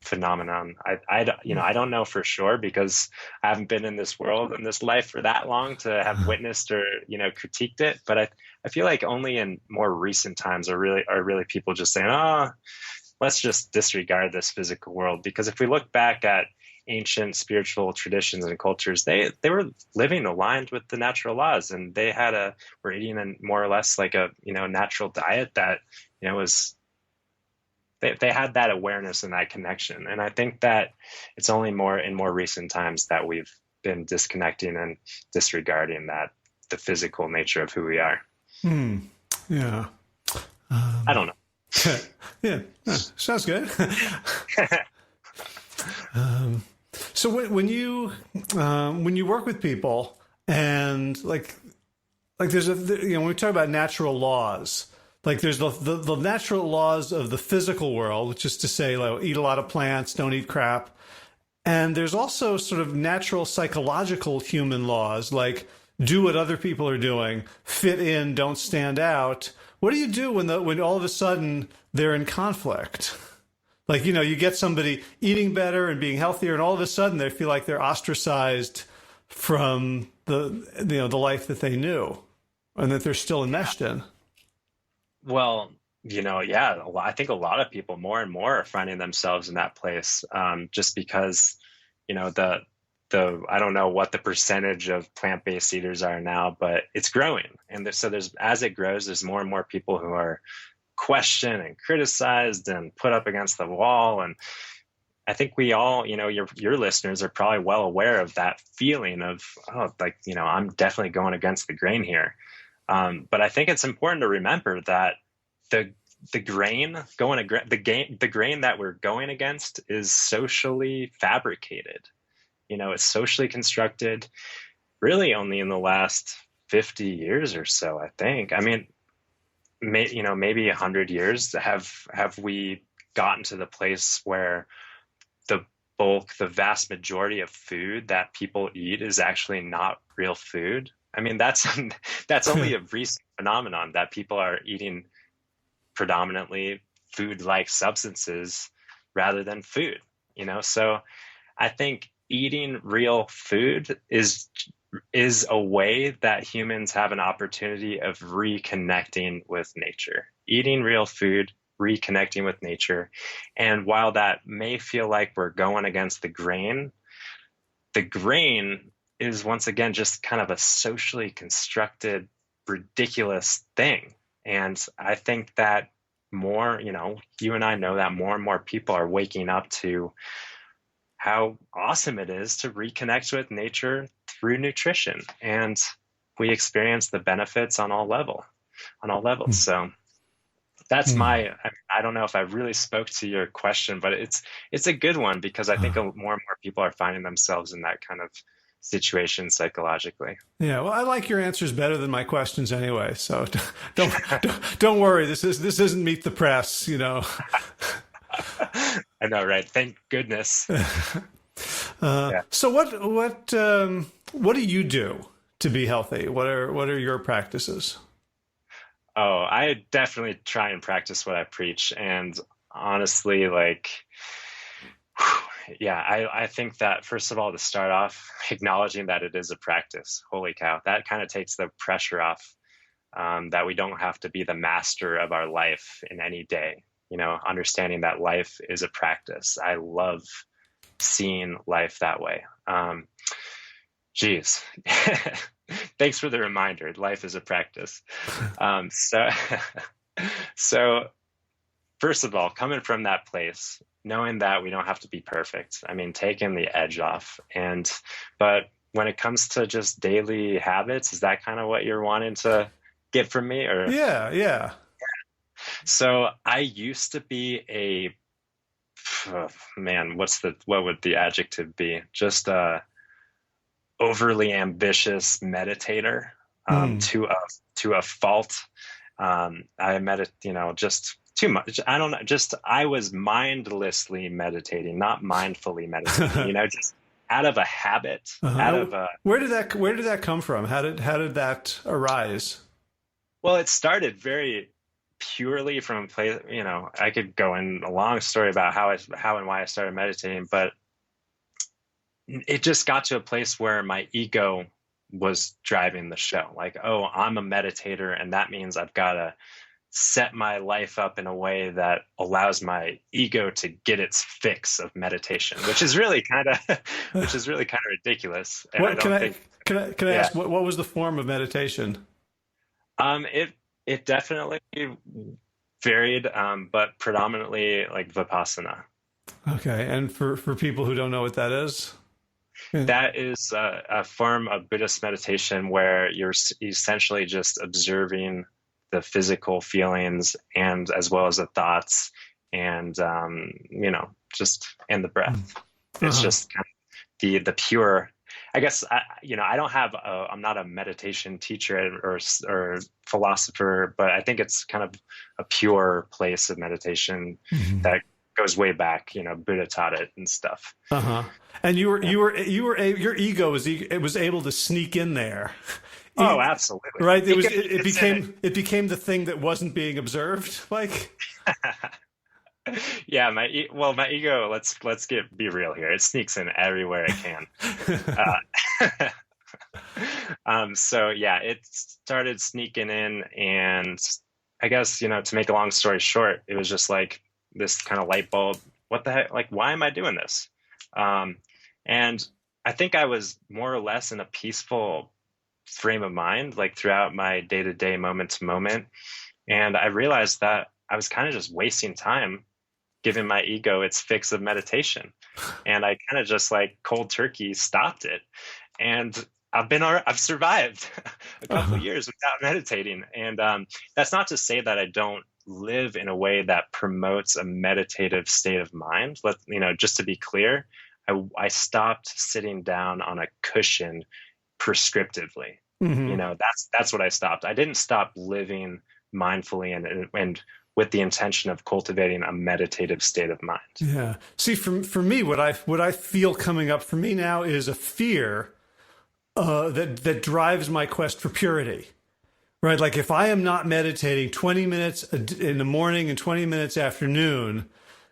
phenomenon. I don't know for sure, because I haven't been in this world in this life for that long to have witnessed or critiqued it, but I feel like only in more recent times are really people just saying, let's just disregard this physical world. Because if we look back at ancient spiritual traditions and cultures, they were living aligned with the natural laws, and they were eating in more or less like a natural diet that was. They had that awareness and that connection. And I think that it's only in more recent times that we've been disconnecting and disregarding the physical nature of who we are. Yeah. I don't know. Yeah. Sounds good. So when you work with people and like there's when we talk about natural laws, like there's the natural laws of the physical world, which is to say, like, eat a lot of plants, don't eat crap. And there's also sort of natural psychological human laws, like do what other people are doing, fit in, don't stand out. What do you do when all of a sudden they're in conflict? Like, you get somebody eating better and being healthier, and all of a sudden they feel like they're ostracized from the life that they knew and that they're still enmeshed in. Well, yeah, I think a lot of people more and more are finding themselves in that place, just because, the I don't know what the percentage of plant-based eaters are now, but it's growing. And so as it grows, there's more and more people who are questioned and criticized and put up against the wall. And I think we all, your listeners are probably well aware of that feeling of, oh, like, I'm definitely going against the grain here. But I think it's important to remember that the grain that we're going against is socially fabricated. It's socially constructed really only in the last 50 years or so, I think. I mean, maybe 100 years have we gotten to the place where the vast majority of food that people eat is actually not real food. I mean, that's only a recent phenomenon, that people are eating predominantly food-like substances rather than food, So I think eating real food is a way that humans have an opportunity of reconnecting with nature. Eating real food, reconnecting with nature. And while that may feel like we're going against the grain is once again just kind of a socially constructed, ridiculous thing. And I think that more, you and I know that more and more people are waking up to how awesome it is to reconnect with nature through nutrition. And we experience the benefits on all levels. So that's I don't know if I really spoke to your question, but it's a good one, because I think more and more people are finding themselves in that kind of situation psychologically. Yeah, well, I like your answers better than my questions anyway. So don't worry. This isn't Meet the Press, I know, right? Thank goodness. Yeah. So what do you do to be healthy? What are your practices? Oh, I definitely try and practice what I preach. And honestly, I think that, first of all, to start off, acknowledging that it is a practice. Holy cow. That kind of takes the pressure off, that we don't have to be the master of our life in any day. Understanding that life is a practice. I love seeing life that way. Geez. Thanks for the reminder. Life is a practice. So first of all, coming from that place, knowing that we don't have to be perfect, I mean, taking the edge off. But when it comes to just daily habits, is that kind of what you're wanting to get from me? Or Yeah. So I used to be what would the adjective be? Just overly ambitious meditator, to a fault. I just too much. I don't know. I was mindlessly meditating, not mindfully meditating. Just out of a habit. Where did that come from? How did that arise? Well, it started very purely from a place. I could go in a long story about how and why I started meditating, but it just got to a place where my ego was driving the show. Like, oh, I'm a meditator, and that means I've got to set my life up in a way that allows my ego to get its fix of meditation, which is really kind of ridiculous. And Can I ask what was the form of meditation? It definitely varied, but predominantly like Vipassana. Okay, and for people who don't know what that is. That is a form of Buddhist meditation where you're essentially just observing the physical feelings and as well as the thoughts and, just and the breath. It's just kind of the pure, I guess, I'm not a meditation teacher or philosopher, but I think it's kind of a pure place of meditation that goes way back. Buddha taught it and stuff. And your ego was able to sneak in there. Oh, absolutely. Right. It became the thing that wasn't being observed. Like, Yeah, my ego. Let's be real here. It sneaks in everywhere. My ego. Be real here. It sneaks in everywhere it can. Uh, so yeah, it started sneaking in, and I guess, to make a long story short, it was just like this kind of light bulb. What the heck? Like, why am I doing this? Um, and I think I was more or less in a peaceful frame of mind, like throughout my day to day, moment to moment. And I realized that I was kind of just wasting time giving my ego its fix of meditation. And I kind of just like cold turkey stopped it. And I've survived a couple of years without meditating. And that's not to say that I don't live in a way that promotes a meditative state of mind. Just to be clear, I stopped sitting down on a cushion prescriptively. Hmm. That's what I stopped. I didn't stop living mindfully and with the intention of cultivating a meditative state of mind. Yeah. See, for me, what I feel coming up for me now is a fear that drives my quest for purity. Right? Like if I am not meditating 20 minutes in the morning and 20 minutes afternoon,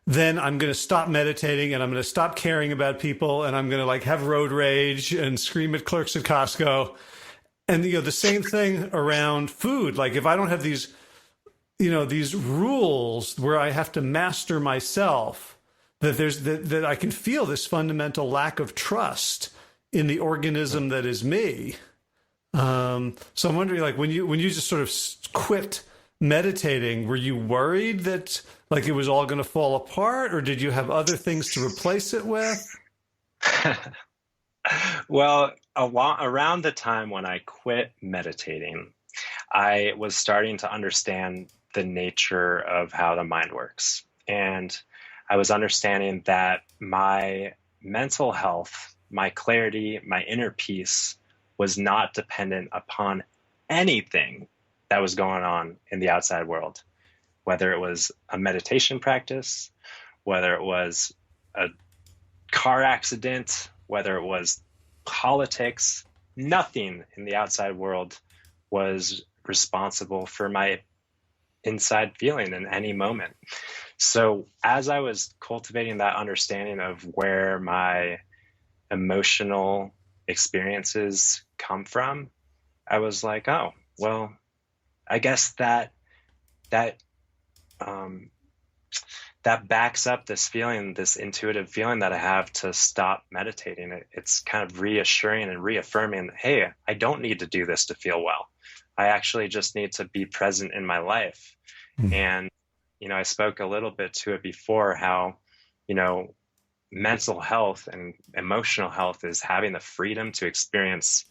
then I'm going to stop meditating and I'm going to stop caring about people and I'm going to like have road rage and scream at clerks at Costco. And the same thing around food. Like if I don't have these rules where I have to master myself, that I can feel this fundamental lack of trust in the organism that is me. So I'm wondering, like when you just sort of quit meditating, were you worried that like it was all going to fall apart, or did you have other things to replace it with? Well, around the time when I quit meditating, I was starting to understand the nature of how the mind works. And I was understanding that my mental health, my clarity, my inner peace was not dependent upon anything that was going on in the outside world, whether it was a meditation practice, whether it was a car accident, whether it was politics. Nothing in the outside world was responsible for my inside feeling in any moment. So as I was cultivating that understanding of where my emotional experiences come from, I was like, oh, well, I guess that that backs up this feeling, this intuitive feeling that I have to stop meditating. It's kind of reassuring and reaffirming, hey, I don't need to do this to feel well. I actually just need to be present in my life. And, I spoke a little bit to it before, how, mental health and emotional health is having the freedom to experience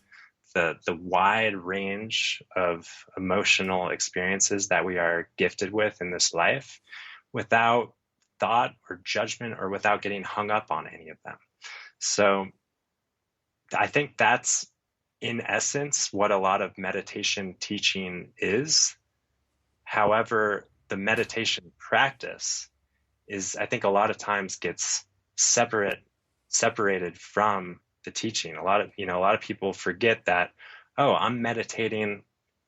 the wide range of emotional experiences that we are gifted with in this life without thought or judgment or without getting hung up on any of them. So I think that's in essence what a lot of meditation teaching is. However, the meditation practice is, I think, a lot of times gets separated from the teaching. A lot of people forget that, oh, I'm meditating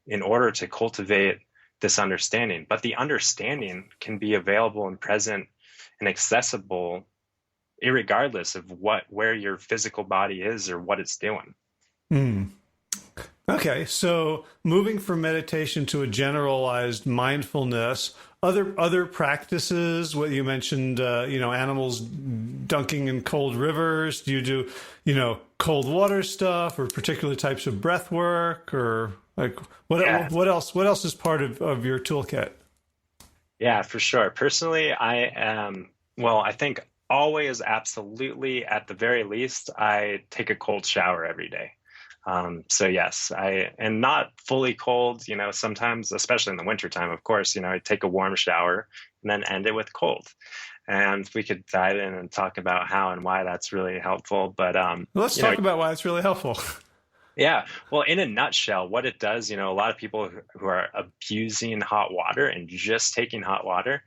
in order to cultivate this understanding, but the understanding can be available and present and accessible irregardless of where your physical body is or what it's doing. Okay, so moving from meditation to a generalized mindfulness, other practices. What you mentioned, animals dunking in cold rivers. Do you do, cold water stuff, or particular types of breath work, or like what else? What else is part of your toolkit? Yeah, for sure. Personally, I am. Well, I think always, absolutely, at the very least, I take a cold shower every day. So yes, and not fully cold, sometimes, especially in the wintertime, of course, I take a warm shower and then end it with cold. And we could dive in and talk about how and why that's really helpful. But Let's talk about why it's really helpful. yeah, well, in a nutshell, what it does, a lot of people who are abusing hot water and just taking hot water,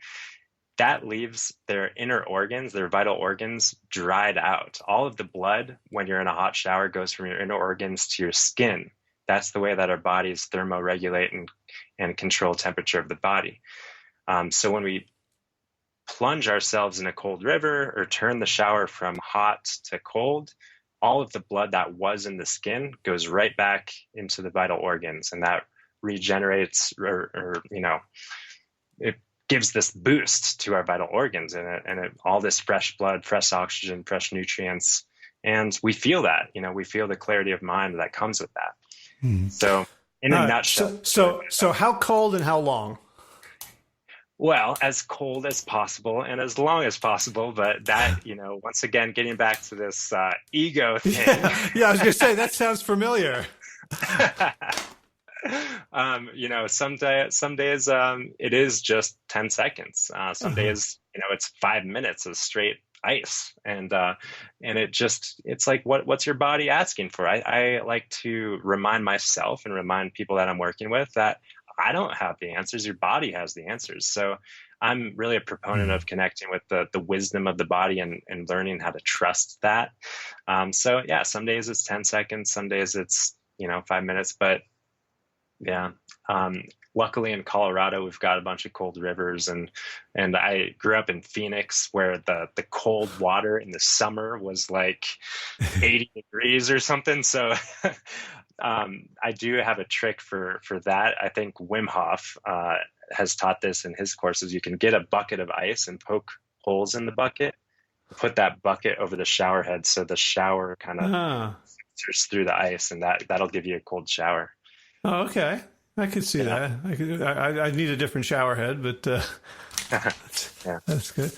that leaves their inner organs, their vital organs, dried out. All of the blood, when you're in a hot shower, goes from your inner organs to your skin. That's the way that our bodies thermoregulate and control temperature of the body. So when we plunge ourselves in a cold river or turn the shower from hot to cold, all of the blood that was in the skin goes right back into the vital organs, and that regenerates, or it gives this boost to our vital organs, and all this fresh blood, fresh oxygen, fresh nutrients, and we feel that. We feel the clarity of mind that comes with that. So, in a nutshell, so how cold and how long? well, as cold as possible and as long as possible, but that, once again, getting back to this ego thing. Yeah, I was going to say, that sounds familiar. Some days it is just 10 seconds. Some days, it's 5 minutes of straight ice. And it's like, what's your body asking for? I like to remind myself and remind people that I'm working with that I don't have the answers. Your body has the answers. So I'm really a proponent of connecting with the wisdom of the body and learning how to trust that. So yeah, some days it's 10 seconds, some days it's, 5 minutes, but yeah. Luckily in Colorado, we've got a bunch of cold rivers, and I grew up in Phoenix, where the cold water in the summer was like 80 degrees or something. So I do have a trick for that. I think Wim Hof has taught this in his courses. You can get a bucket of ice and poke holes in the bucket, put that bucket over the shower head so the shower kind of filters through the ice, and that'll give you a cold shower. Oh, okay. I could see that. I need a different shower head, but that's good.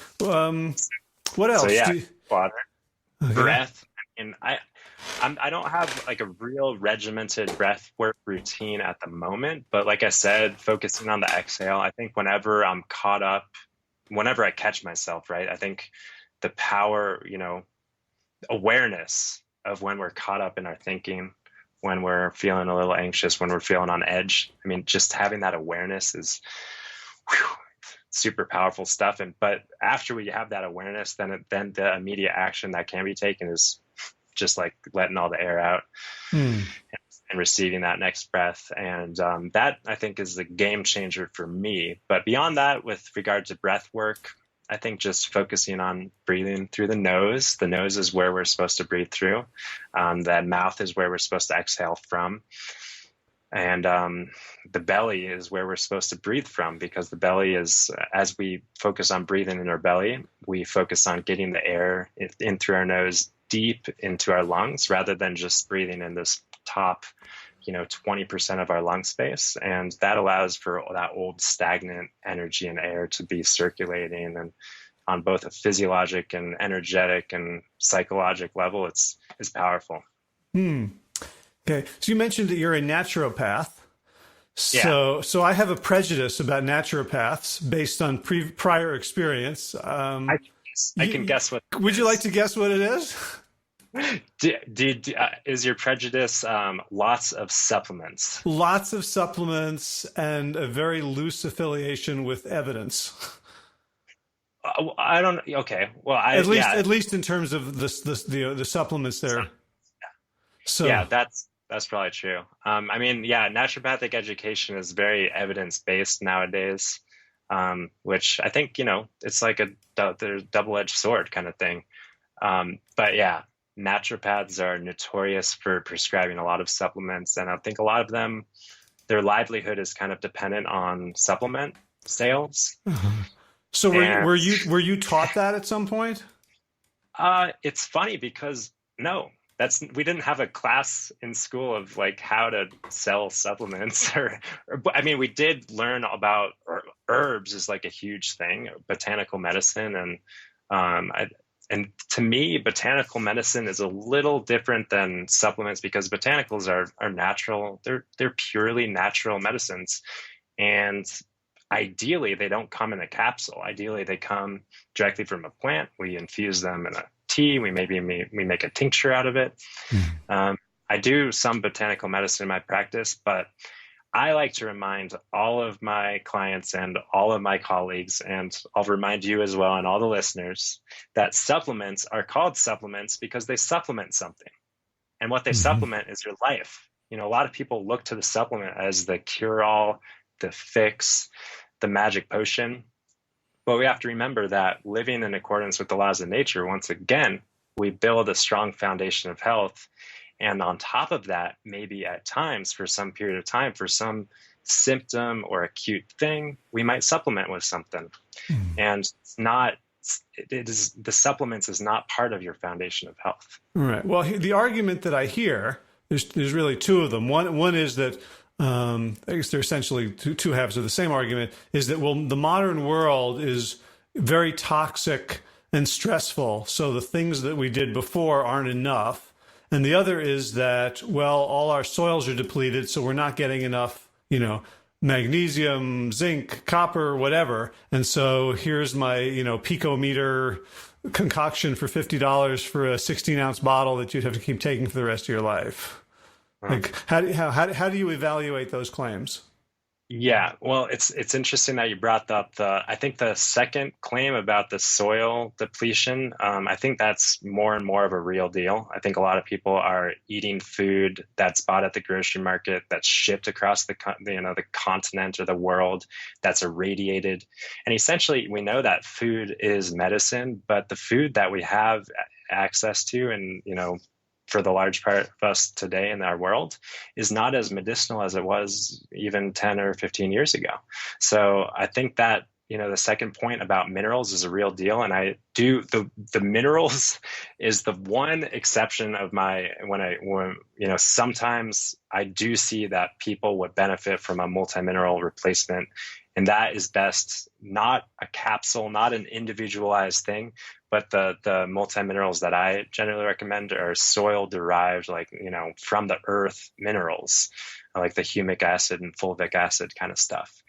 What else? So yeah, water, breath. And I don't have like a real regimented breath work routine at the moment, but like I said, focusing on the exhale. I think whenever I'm caught up, whenever I catch myself, right, I think the power, awareness of when we're caught up in our thinking, when we're feeling a little anxious, when we're feeling on edge. I mean, just having that awareness is super powerful stuff. But after we have that awareness, then the immediate action that can be taken is just like letting all the air out and receiving that next breath. And that, I think, is the game changer for me. But beyond that, with regard to breath work, I think just focusing on breathing through the nose. The nose is where we're supposed to breathe through. The mouth is where we're supposed to exhale from. And the belly is where we're supposed to breathe from, because the belly is, as we focus on breathing in our belly, we focus on getting the air in through our nose deep into our lungs, rather than just breathing in this top 20% of our lung space. And that allows for that old stagnant energy and air to be circulating. And on both a physiologic and energetic and psychological level, it's powerful. Okay. So you mentioned that you're a naturopath. So I have a prejudice about naturopaths based on prior experience. I can guess what. Would you like to guess what it is? Is your prejudice lots of supplements? Lots of supplements and a very loose affiliation with evidence. I don't. Okay. Well, at least in terms of the supplements there. So yeah, that's probably true. I mean, naturopathic education is very evidence-based nowadays, which I think it's like a double-edged sword kind of thing. But yeah. Naturopaths are notorious for prescribing a lot of supplements, and I think a lot of them, their livelihood is kind of dependent on supplement sales. So were you taught that at some point? It's funny because no, we didn't have a class in school of like how to sell supplements, I mean, we did learn about herbs is like a huge thing, botanical medicine, and to me, botanical medicine is a little different than supplements, because botanicals are natural. They're purely natural medicines. And ideally, they don't come in a capsule. Ideally, they come directly from a plant. We infuse them in a tea. We make a tincture out of it. I do some botanical medicine in my practice, but I like to remind all of my clients and all of my colleagues, and I'll remind you as well and all the listeners, that supplements are called supplements because they supplement something. And what they supplement is your life. A lot of people look to the supplement as the cure-all, the fix, the magic potion. But we have to remember that living in accordance with the laws of nature, once again, we build a strong foundation of health. And on top of that, maybe at times, for some period of time, for some symptom or acute thing, we might supplement with something. And it's not, it is, the supplements is not part of your foundation of health. Right. Well, the argument that I hear, there's really two of them. One is that, I guess they're essentially two halves of the same argument, is that, well, the modern world is very toxic and stressful, so the things that we did before aren't enough. And the other is that, well, all our soils are depleted, so we're not getting enough, magnesium, zinc, copper, whatever. And so here's my, picometer concoction for $50 for a 16-ounce bottle that you'd have to keep taking for the rest of your life. Like, how do you evaluate those claims? Yeah, well, it's interesting that you brought up I think the second claim about the soil depletion. I think that's more and more of a real deal. I think a lot of people are eating food that's bought at the grocery market, that's shipped across the continent or the world, that's irradiated. And essentially, we know that food is medicine, but the food that we have access to, and for the large part of us today in our world, is not as medicinal as it was even 10 or 15 years ago. So I think that, the second point about minerals is a real deal. And the minerals is the one exception of when sometimes I do see that people would benefit from a multi-mineral replacement. And that is best, not a capsule, not an individualized thing, but the multi-minerals that I generally recommend are soil derived, from the earth minerals, like the humic acid and fulvic acid kind of stuff.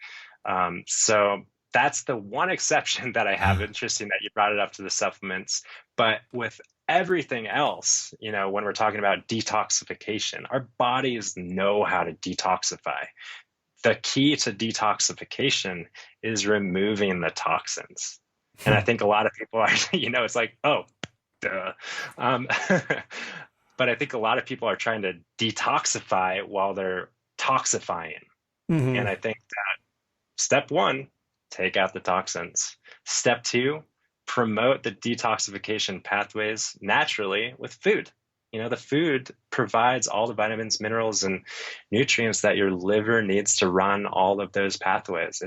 So that's the one exception that I have. Interesting that you brought it up to the supplements. But with everything else, when we're talking about detoxification, our bodies know how to detoxify. The key to detoxification is removing the toxins. And I think a lot of people are, it's like, oh, duh. But I think a lot of people are trying to detoxify while they're toxifying. Mm-hmm. And I think that step one, take out the toxins. Step two, promote the detoxification pathways naturally with food. The food provides all the vitamins, minerals, and nutrients that your liver needs to run all of those pathways.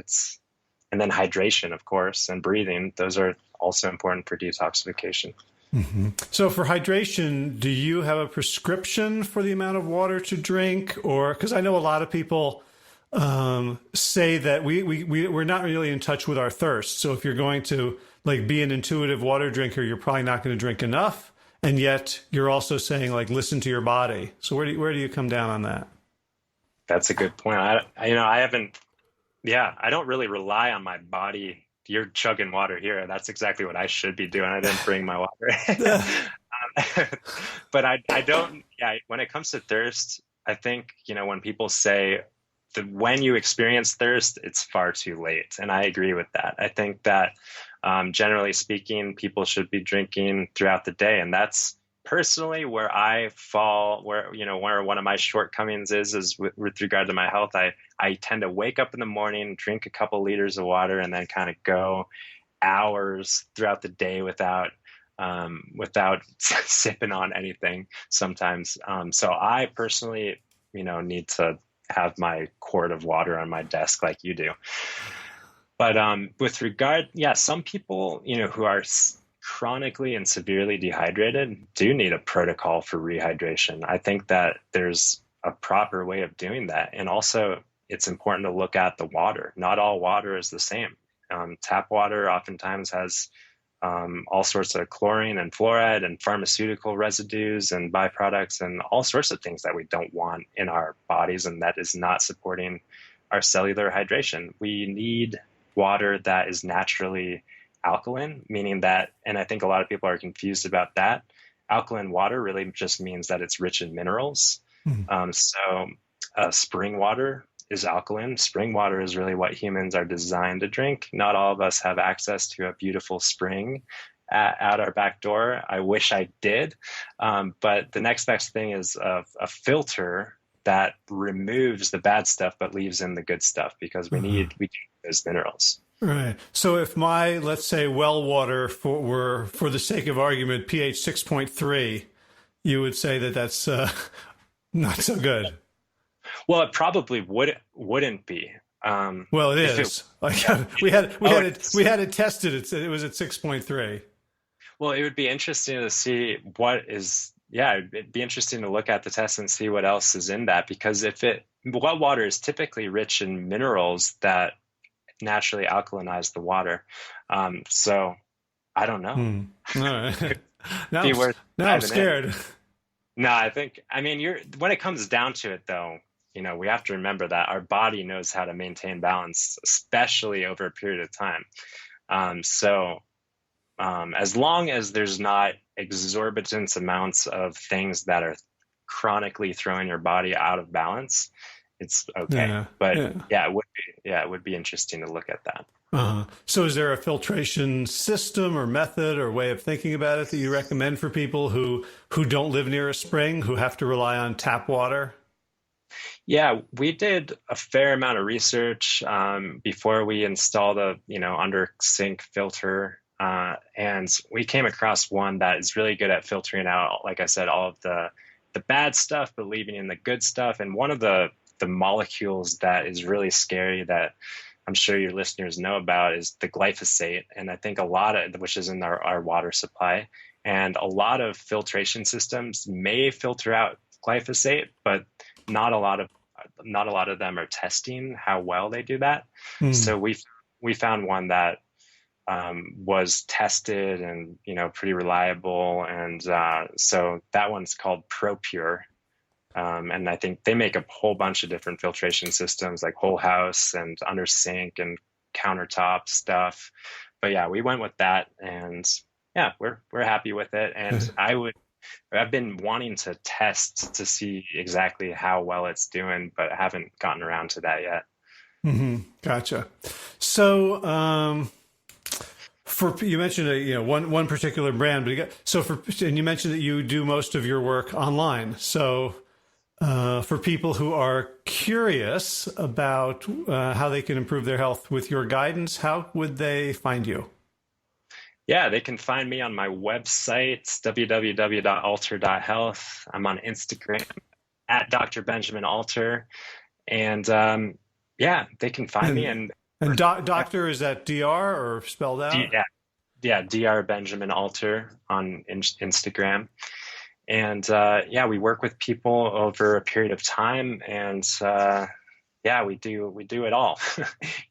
And then hydration, of course, and breathing. Those are also important for detoxification. Mm-hmm. So for hydration, do you have a prescription for the amount of water to drink? Or, because I know a lot of people say that we're not really in touch with our thirst. So if you're going to be an intuitive water drinker, you're probably not going to drink enough. And yet you're also saying listen to your body. So where do you come down on that? That's a good point. I don't really rely on my body. You're chugging water here. That's exactly what I should be doing. I didn't bring my water. But I don't, when it comes to thirst, I think, when people say when you experience thirst, it's far too late. And I agree with that. I think that generally speaking, people should be drinking throughout the day. And that's personally where I fall, where one of my shortcomings is with regard to my health. I tend to wake up in the morning, drink a couple liters of water, and then kind of go hours throughout the day without sipping on anything sometimes. So I personally, need to have my quart of water on my desk like you do. But with regard, some people, who are chronically and severely dehydrated do need a protocol for rehydration. I think that there's a proper way of doing that. And also, it's important to look at the water. Not all water is the same. Tap water oftentimes has all sorts of chlorine and fluoride and pharmaceutical residues and byproducts and all sorts of things that we don't want in our bodies, and that is not supporting our cellular hydration. We need water that is naturally alkaline, meaning that, and I think a lot of people are confused about that. Alkaline water really just means that it's rich in minerals. Mm-hmm. Spring water is alkaline. Spring water is really what humans are designed to drink. Not all of us have access to a beautiful spring at our back door. I wish I did. But the next best thing is a filter that removes the bad stuff but leaves in the good stuff, because we need those minerals. Right. So if my, let's say, well water were, for the sake of argument, pH 6.3, you would say that that's not so good. Well, it probably wouldn't be. Well, it If it, is. Like yeah. Oh, we had it tested. It was at 6.3. well, it would be interesting to see what is, yeah, it'd be interesting to look at the test and see what else is in that, because well water is typically rich in minerals that naturally alkalinize the water. So I don't know. All right. Now, Be worth now I'm diving in. scared. No, I mean, when it comes down to it, though, we have to remember that our body knows how to maintain balance, especially over a period of time. As long as there's not exorbitant amounts of things that are chronically throwing your body out of balance, it's okay. Yeah. But Yeah. it would be interesting to look at that. So is there a filtration system or method or way of thinking about it that you recommend for people who don't live near a spring, who have to rely on tap water? Yeah, we did a fair amount of research before we installed a under sink filter, and we came across one that is really good at filtering out, like I said, all of the bad stuff, but leaving in the good stuff. And one of the molecules that is really scary that I'm sure your listeners know about is the glyphosate, and I think which is in our water supply, and a lot of filtration systems may filter out glyphosate, but not a lot of them are testing how well they do that. So we found one that was tested and pretty reliable, and so that one's called ProPure. And I think they make a whole bunch of different filtration systems, like whole house and under sink and countertop stuff. But yeah, we went with that, and yeah, we're happy with it. And I've been wanting to test to see exactly how well it's doing, but I haven't gotten around to that yet. Gotcha. So, you mentioned one particular brand, but and you mentioned that you do most of your work online. So, for people who are curious about how they can improve their health with your guidance, how would they find you? Yeah, they can find me on my website, www.alter.health. I'm on Instagram at Dr. Benjamin Alter. And yeah, they can find me. And doctor, is that DR or spelled out? Yeah, Dr. Benjamin Alter on Instagram. And yeah, we work with people over a period of time, and yeah, we do it all.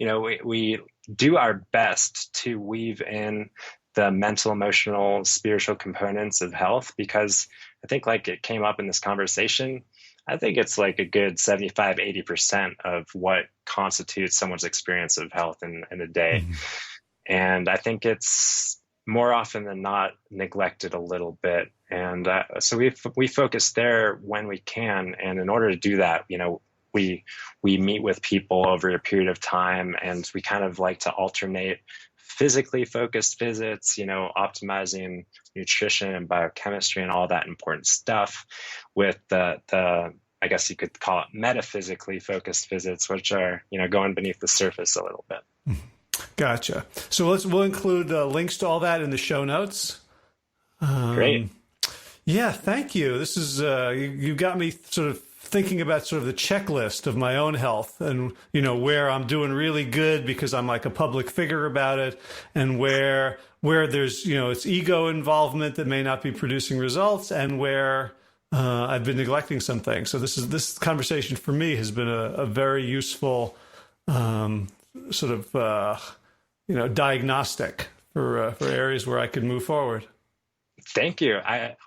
We do our best to weave in the mental, emotional, spiritual components of health, because I think, like it came up in this conversation, I think it's like a good 75-80% of what constitutes someone's experience of health in a day. And I think it's more often than not neglected a little bit. And so we focus there when we can. And in order to do that, we meet with people over a period of time, and we kind of like to alternate physically focused visits, optimizing nutrition and biochemistry and all that important stuff, with the I guess you could call it metaphysically focused visits, which are, going beneath the surface a little bit. Gotcha. So we'll include links to all that in the show notes. Great. Yeah, thank you. This is you got me sort of thinking about sort of the checklist of my own health, and where I'm doing really good because I'm like a public figure about it, and where there's it's ego involvement that may not be producing results, and where I've been neglecting some things. So this conversation for me has been a very useful sort of diagnostic for areas where I could move forward. Thank you.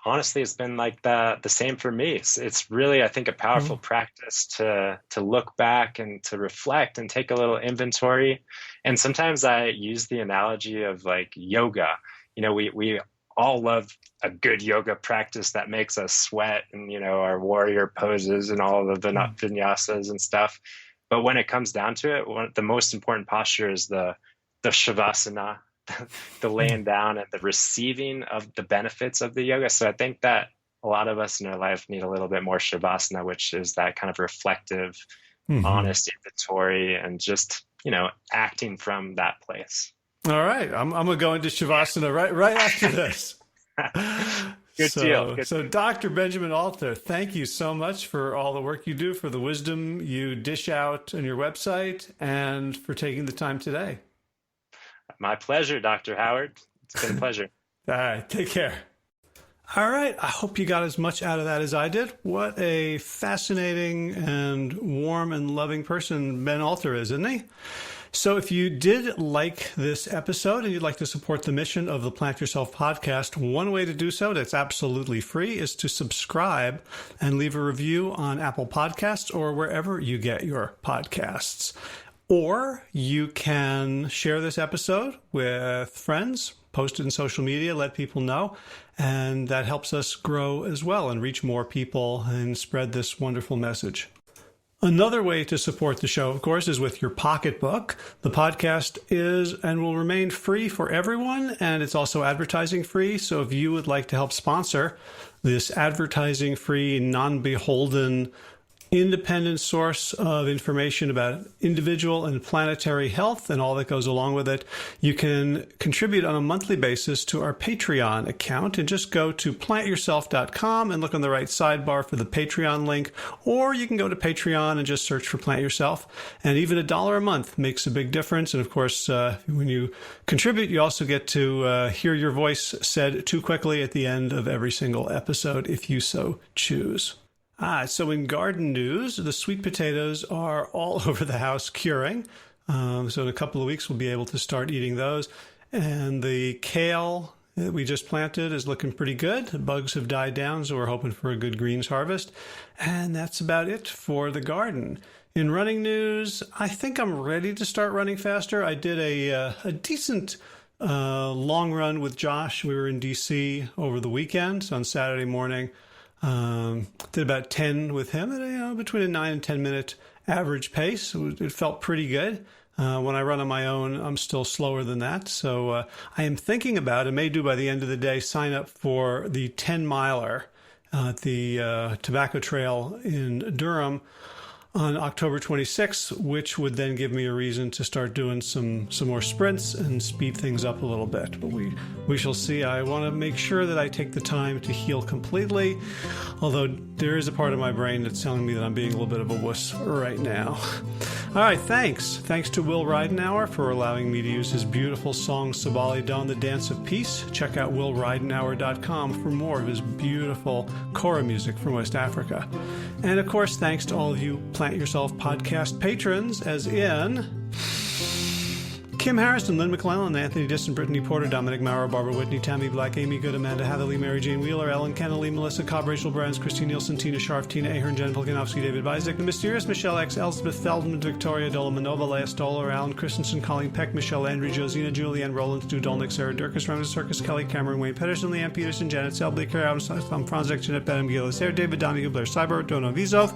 Honestly, it's been like the same for me. It's really, I think, a powerful practice to look back and to reflect and take a little inventory. And sometimes I use the analogy of like yoga. We all love a good yoga practice that makes us sweat, and our warrior poses and all of the vinyasas and stuff. But when it comes down to it, the most important posture is the shavasana, the laying down and the receiving of the benefits of the yoga. So I think that a lot of us in our life need a little bit more shavasana, which is that kind of reflective, honest inventory, and just acting from that place. All right. I'm going to go into Shavasana right after this. Good deal. So Dr. Benjamin Alter, thank you so much for all the work you do, for the wisdom you dish out on your website, and for taking the time today. My pleasure, Dr. Howard. It's been a pleasure. All right. Take care. All right. I hope you got as much out of that as I did. What a fascinating and warm and loving person Ben Alter is, isn't he? So if you did like this episode and you'd like to support the mission of the Plant Yourself podcast, one way to do so that's absolutely free is to subscribe and leave a review on Apple Podcasts or wherever you get your podcasts. Or you can share this episode with friends, post it in social media, let people know, and that helps us grow as well and reach more people and spread this wonderful message. Another way to support the show, of course, is with your pocketbook. The podcast is and will remain free for everyone, and it's also advertising free. So if you would like to help sponsor this advertising free, non-beholden, independent source of information about individual and planetary health and all that goes along with it, you can contribute on a monthly basis to our Patreon account, and just go to plantyourself.com and look on the right sidebar for the Patreon link, or you can go to Patreon and just search for Plant Yourself, and even $1 a month makes a big difference. And of course, when you contribute, you also get to hear your voice said too quickly at the end of every single episode if you so choose. So in garden news, the sweet potatoes are all over the house curing. So in a couple of weeks, we'll be able to start eating those. And the kale that we just planted is looking pretty good. The bugs have died down, so we're hoping for a good greens harvest. And that's about it for the garden. In running news, I think I'm ready to start running faster. I did a decent long run with Josh. We were in D.C. over the weekend, so on Saturday morning. Did about 10 with him at between a 9 and 10 minute average pace. It felt pretty good. When I run on my own, I'm still slower than that. So I am thinking about, and may do by the end of the day, sign up for the 10 miler at the Tobacco Trail in Durham on October 26th, which would then give me a reason to start doing some more sprints and speed things up a little bit. But we shall see. I want to make sure that I take the time to heal completely, although there is a part of my brain that's telling me that I'm being a little bit of a wuss right now. All right, thanks. Thanks to Will Ridenauer for allowing me to use his beautiful song Sabali Dawn, the Dance of Peace. Check out willridenauer.com for more of his beautiful kora music from West Africa. And of course, thanks to all of you Plant Yourself podcast patrons, as in Kim Harrison, Lynn McClellan, Anthony Disson, Brittany Porter, Dominic Maurer, Barbara Whitney, Tammy Black, Amy Good, Amanda Hatherley, Mary Jane Wheeler, Ellen Kennelly, Melissa Cobb, Rachel Brands, Christine Nielsen, Tina Scharf, Tina Ahern, Jen Pilganovsky, David Bizek, The Mysterious Michelle X, Elspeth Feldman, Victoria Dolomanova, Leah Stoller, Alan Christensen, Colleen Peck, Michelle Andrew, Josina, Julianne Roland, Stu Dolnick, Sarah Durkis, Ramses Circus, Kelly Cameron, Wayne Pedersen, Leanne Peterson, Janet Selbleker, Adam Franzek, Jeanette Benham, Gila Sarah, David Donahue, Blair Cyber, Dona Vizov,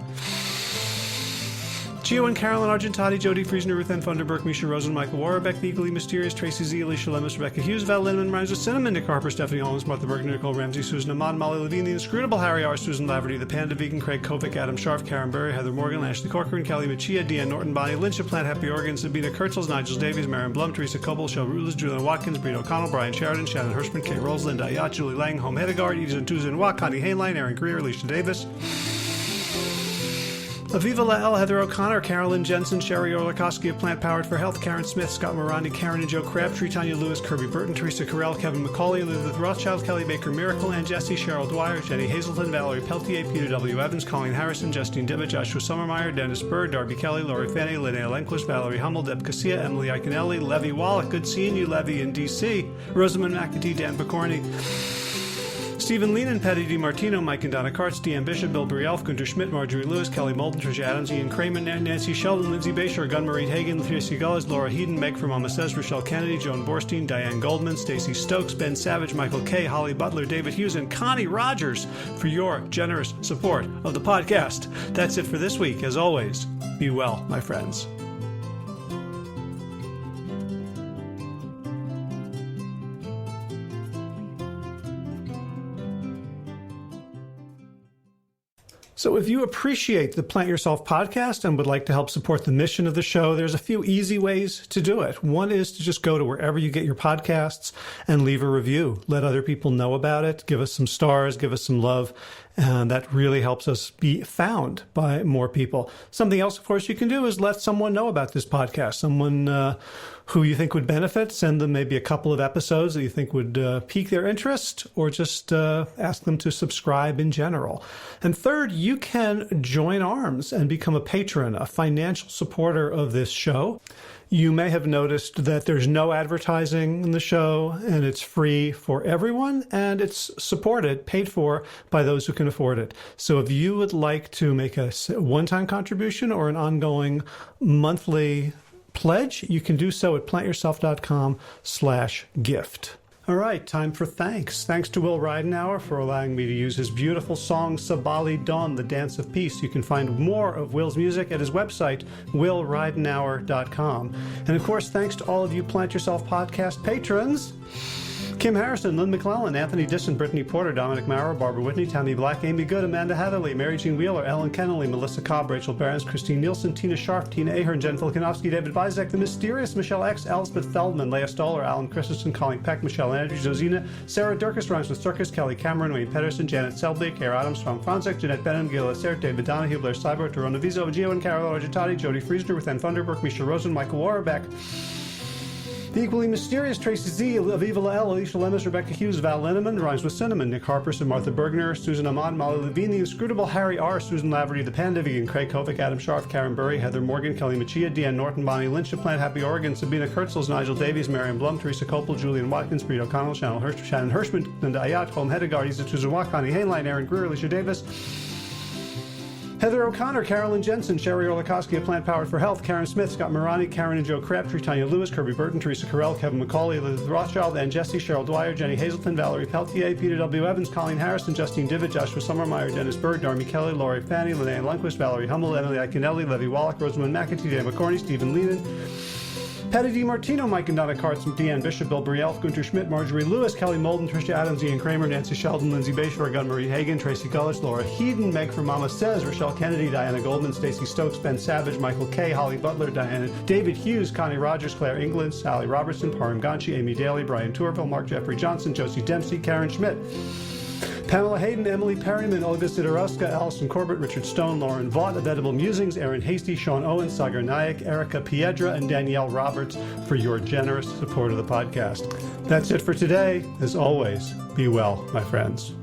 Gio and Carolyn Argentati, Jody Friesner, Ruth Ann Funderburg, Misha Rosen, Michael Warbeck, The Equally Mysterious, Tracy Z, Alicia Lemus, Rebecca Hughes, Val Lindemann, Rhymes with Cinnamon, Nick Harper, Stephanie Holmes, Martha Bergner, Nicole Ramsey, Susan Ahmad, Molly Levine, The Inscrutable, Harry R., Susan Laverty, The Panda Vegan, Craig Kovic, Adam Scharf, Karen Berry, Heather Morgan, Ashley Corcoran, Kelly Machia, Deanne Norton, Bonnie Lynch of Plant Happy Organs, Sabina Kurtzels, Nigel Davies, Marion Blum, Teresa Coble, Shel Rulis, Julian Watkins, Brito O'Connell, Brian Sheridan, Shannon Hirschman, Kate Rolls, Linda Ayat, Julie Lang, Home Hedegaard, Edith Tuzin Watt, Connie Hainline, Aaron Greer, Alicia Davis, Aviva Lael, Heather O'Connor, Carolyn Jensen, Sherry Orlikowski of Plant Powered for Health, Karen Smith, Scott Morandi, Karen and Joe Crabtree, Tanya Lewis, Kirby Burton, Teresa Carell, Kevin McCauley, Elizabeth Rothschild, Kelly Baker Miracle, Ann Jesse, Cheryl Dwyer, Jenny Hazelton, Valerie Peltier, Peter W. Evans, Colleen Harrison, Justine Dibbitt, Joshua Sommermeyer, Dennis Bird, Darby Kelly, Lori Fanny, Linnea Lenquist, Valerie Hummel, Deb Casilla, Emily Iconelli, Levy Wallach, good seeing you, Levy in D.C., Rosamund McAtee, Dan Picorni, Stephen Leenan, Patty DiMartino, Mike and Donna Kartz, Deanne Bishop, Bill Brielf, Gunter Schmidt, Marjorie Lewis, Kelly Molden, Tricia Adams, Ian Kramer, Nancy Sheldon, Lindsay Bayshore, Gunmarie Hagen, Tracy Gullis, Laura Heaton, Meg from Mama Says, Rochelle Kennedy, Joan Borstein, Diane Goldman, Stacy Stokes, Ben Savage, Michael Kay, Holly Butler, David Hughes, and Connie Rogers for your generous support of the podcast. That's it for this week. As always, be well, my friends. So if you appreciate the Plant Yourself podcast and would like to help support the mission of the show, there's a few easy ways to do it. One is to just go to wherever you get your podcasts and leave a review. Let other people know about it. Give us some stars, give us some love. And that really helps us be found by more people. Something else, of course, you can do is let someone know about this podcast. Someone who you think would benefit. Send them maybe a couple of episodes that you think would pique their interest, or just ask them to subscribe in general. And third, you can join arms and become a patron, a financial supporter of this show. You may have noticed that there's no advertising in the show, and it's free for everyone, and it's supported, paid for by those who can afford it. So if you would like to make a one-time contribution or an ongoing monthly pledge, you can do so at plantyourself.com/gift. All right, time for thanks. Thanks to Will Ridenauer for allowing me to use his beautiful song Sabali Dawn, The Dance of Peace. You can find more of Will's music at his website, willridenauer.com. And of course, thanks to all of you Plant Yourself podcast patrons. Kim Harrison, Lynn McClellan, Anthony Disson, Brittany Porter, Dominic Maurer, Barbara Whitney, Tammy Black, Amy Good, Amanda Hatherley, Mary Jean Wheeler, Ellen Kennelly, Melissa Cobb, Rachel Behrens, Christine Nielsen, Tina Sharp, Tina Ahern, Jen Filikanovsky, David Vizek, The Mysterious, Michelle X, Elspeth Feldman, Leah Stoller, Alan Christensen, Colleen Peck, Michelle Andrews, Josina, Sarah Durkis, Rhymes with Circus, Kelly Cameron, Wayne Pedersen, Janet Selby, Kara Adams, Tom Franzek, Jeanette Benham, Gil Assert, David Donahue, Blair Cyber, Torona Vizo, Gio and Carol Argentati, Jody Friesner, Ruth Ann Thunderberg, Misha Rosen, Michael Warbeck, the equally mysterious Tracy Z, Aviva Lael, Alicia Lemus, Rebecca Hughes, Val Linneman, Rhymes with Cinnamon, Nick Harperson, Martha Bergner, Susan Ahmad, Molly Levine, the inscrutable Harry R., Susan Laverty, the Panda Vegan, Craig Kovic, Adam Scharf, Karen Burry, Heather Morgan, Kelly Machia, Deanne Norton, Bonnie Lynch, Plant Happy Oregon, Sabina Kurtzels, Nigel Davies, Marion Blum, Teresa Copel, Julian Watkins, Breed O'Connell, Shannon Hirschman, Linda Ayat, Holm Hedegaard, Isa Tuzawa, Connie Hainline, Aaron Greer, Alicia Davis, Heather O'Connor, Carolyn Jensen, Sherry Orlikowski of Plant Powered for Health, Karen Smith, Scott Morani, Karen and Joe Crabtree, Tanya Lewis, Kirby Burton, Teresa Carell, Kevin McCauley, Elizabeth Rothschild, Ann Jesse, Cheryl Dwyer, Jenny Hazelton, Valerie Peltier, Peter W. Evans, Colleen Harrison, Justine Divitt, Joshua Summermeyer, Dennis Berg, Darmy Kelly, Laurie Fanny, Linnea Lundquist, Valerie Hummel, Emily Iaconelli, Levy Wallach, Rosamund McAtee, Dan McCorney, Stephen Lehman, Patty DiMartino, Mike and Donna Kartz, Deanne Bishop, Bill Brielf, Gunter Schmidt, Marjorie Lewis, Kelly Molden, Tricia Adams, Ian Kramer, Nancy Sheldon, Lindsay Bayshore, Gunn-Marie Hagan, Tracy Gullich, Laura Heaton, Meg from Mama Says, Rochelle Kennedy, Diana Goldman, Stacey Stokes, Ben Savage, Michael Kay, Holly Butler, Diana, David Hughes, Connie Rogers, Claire England, Sally Robertson, Param Ganchi, Amy Daly, Brian Tourville, Mark Jeffrey Johnson, Josie Dempsey, Karen Schmidt, Pamela Hayden, Emily Perryman, Olga Sidorowska, Allison Corbett, Richard Stone, Lauren Vaught of Edible Musings, Aaron Hasty, Sean Owen, Sagar Nayak, Erica Piedra, and Danielle Roberts for your generous support of the podcast. That's it for today. As always, be well, my friends.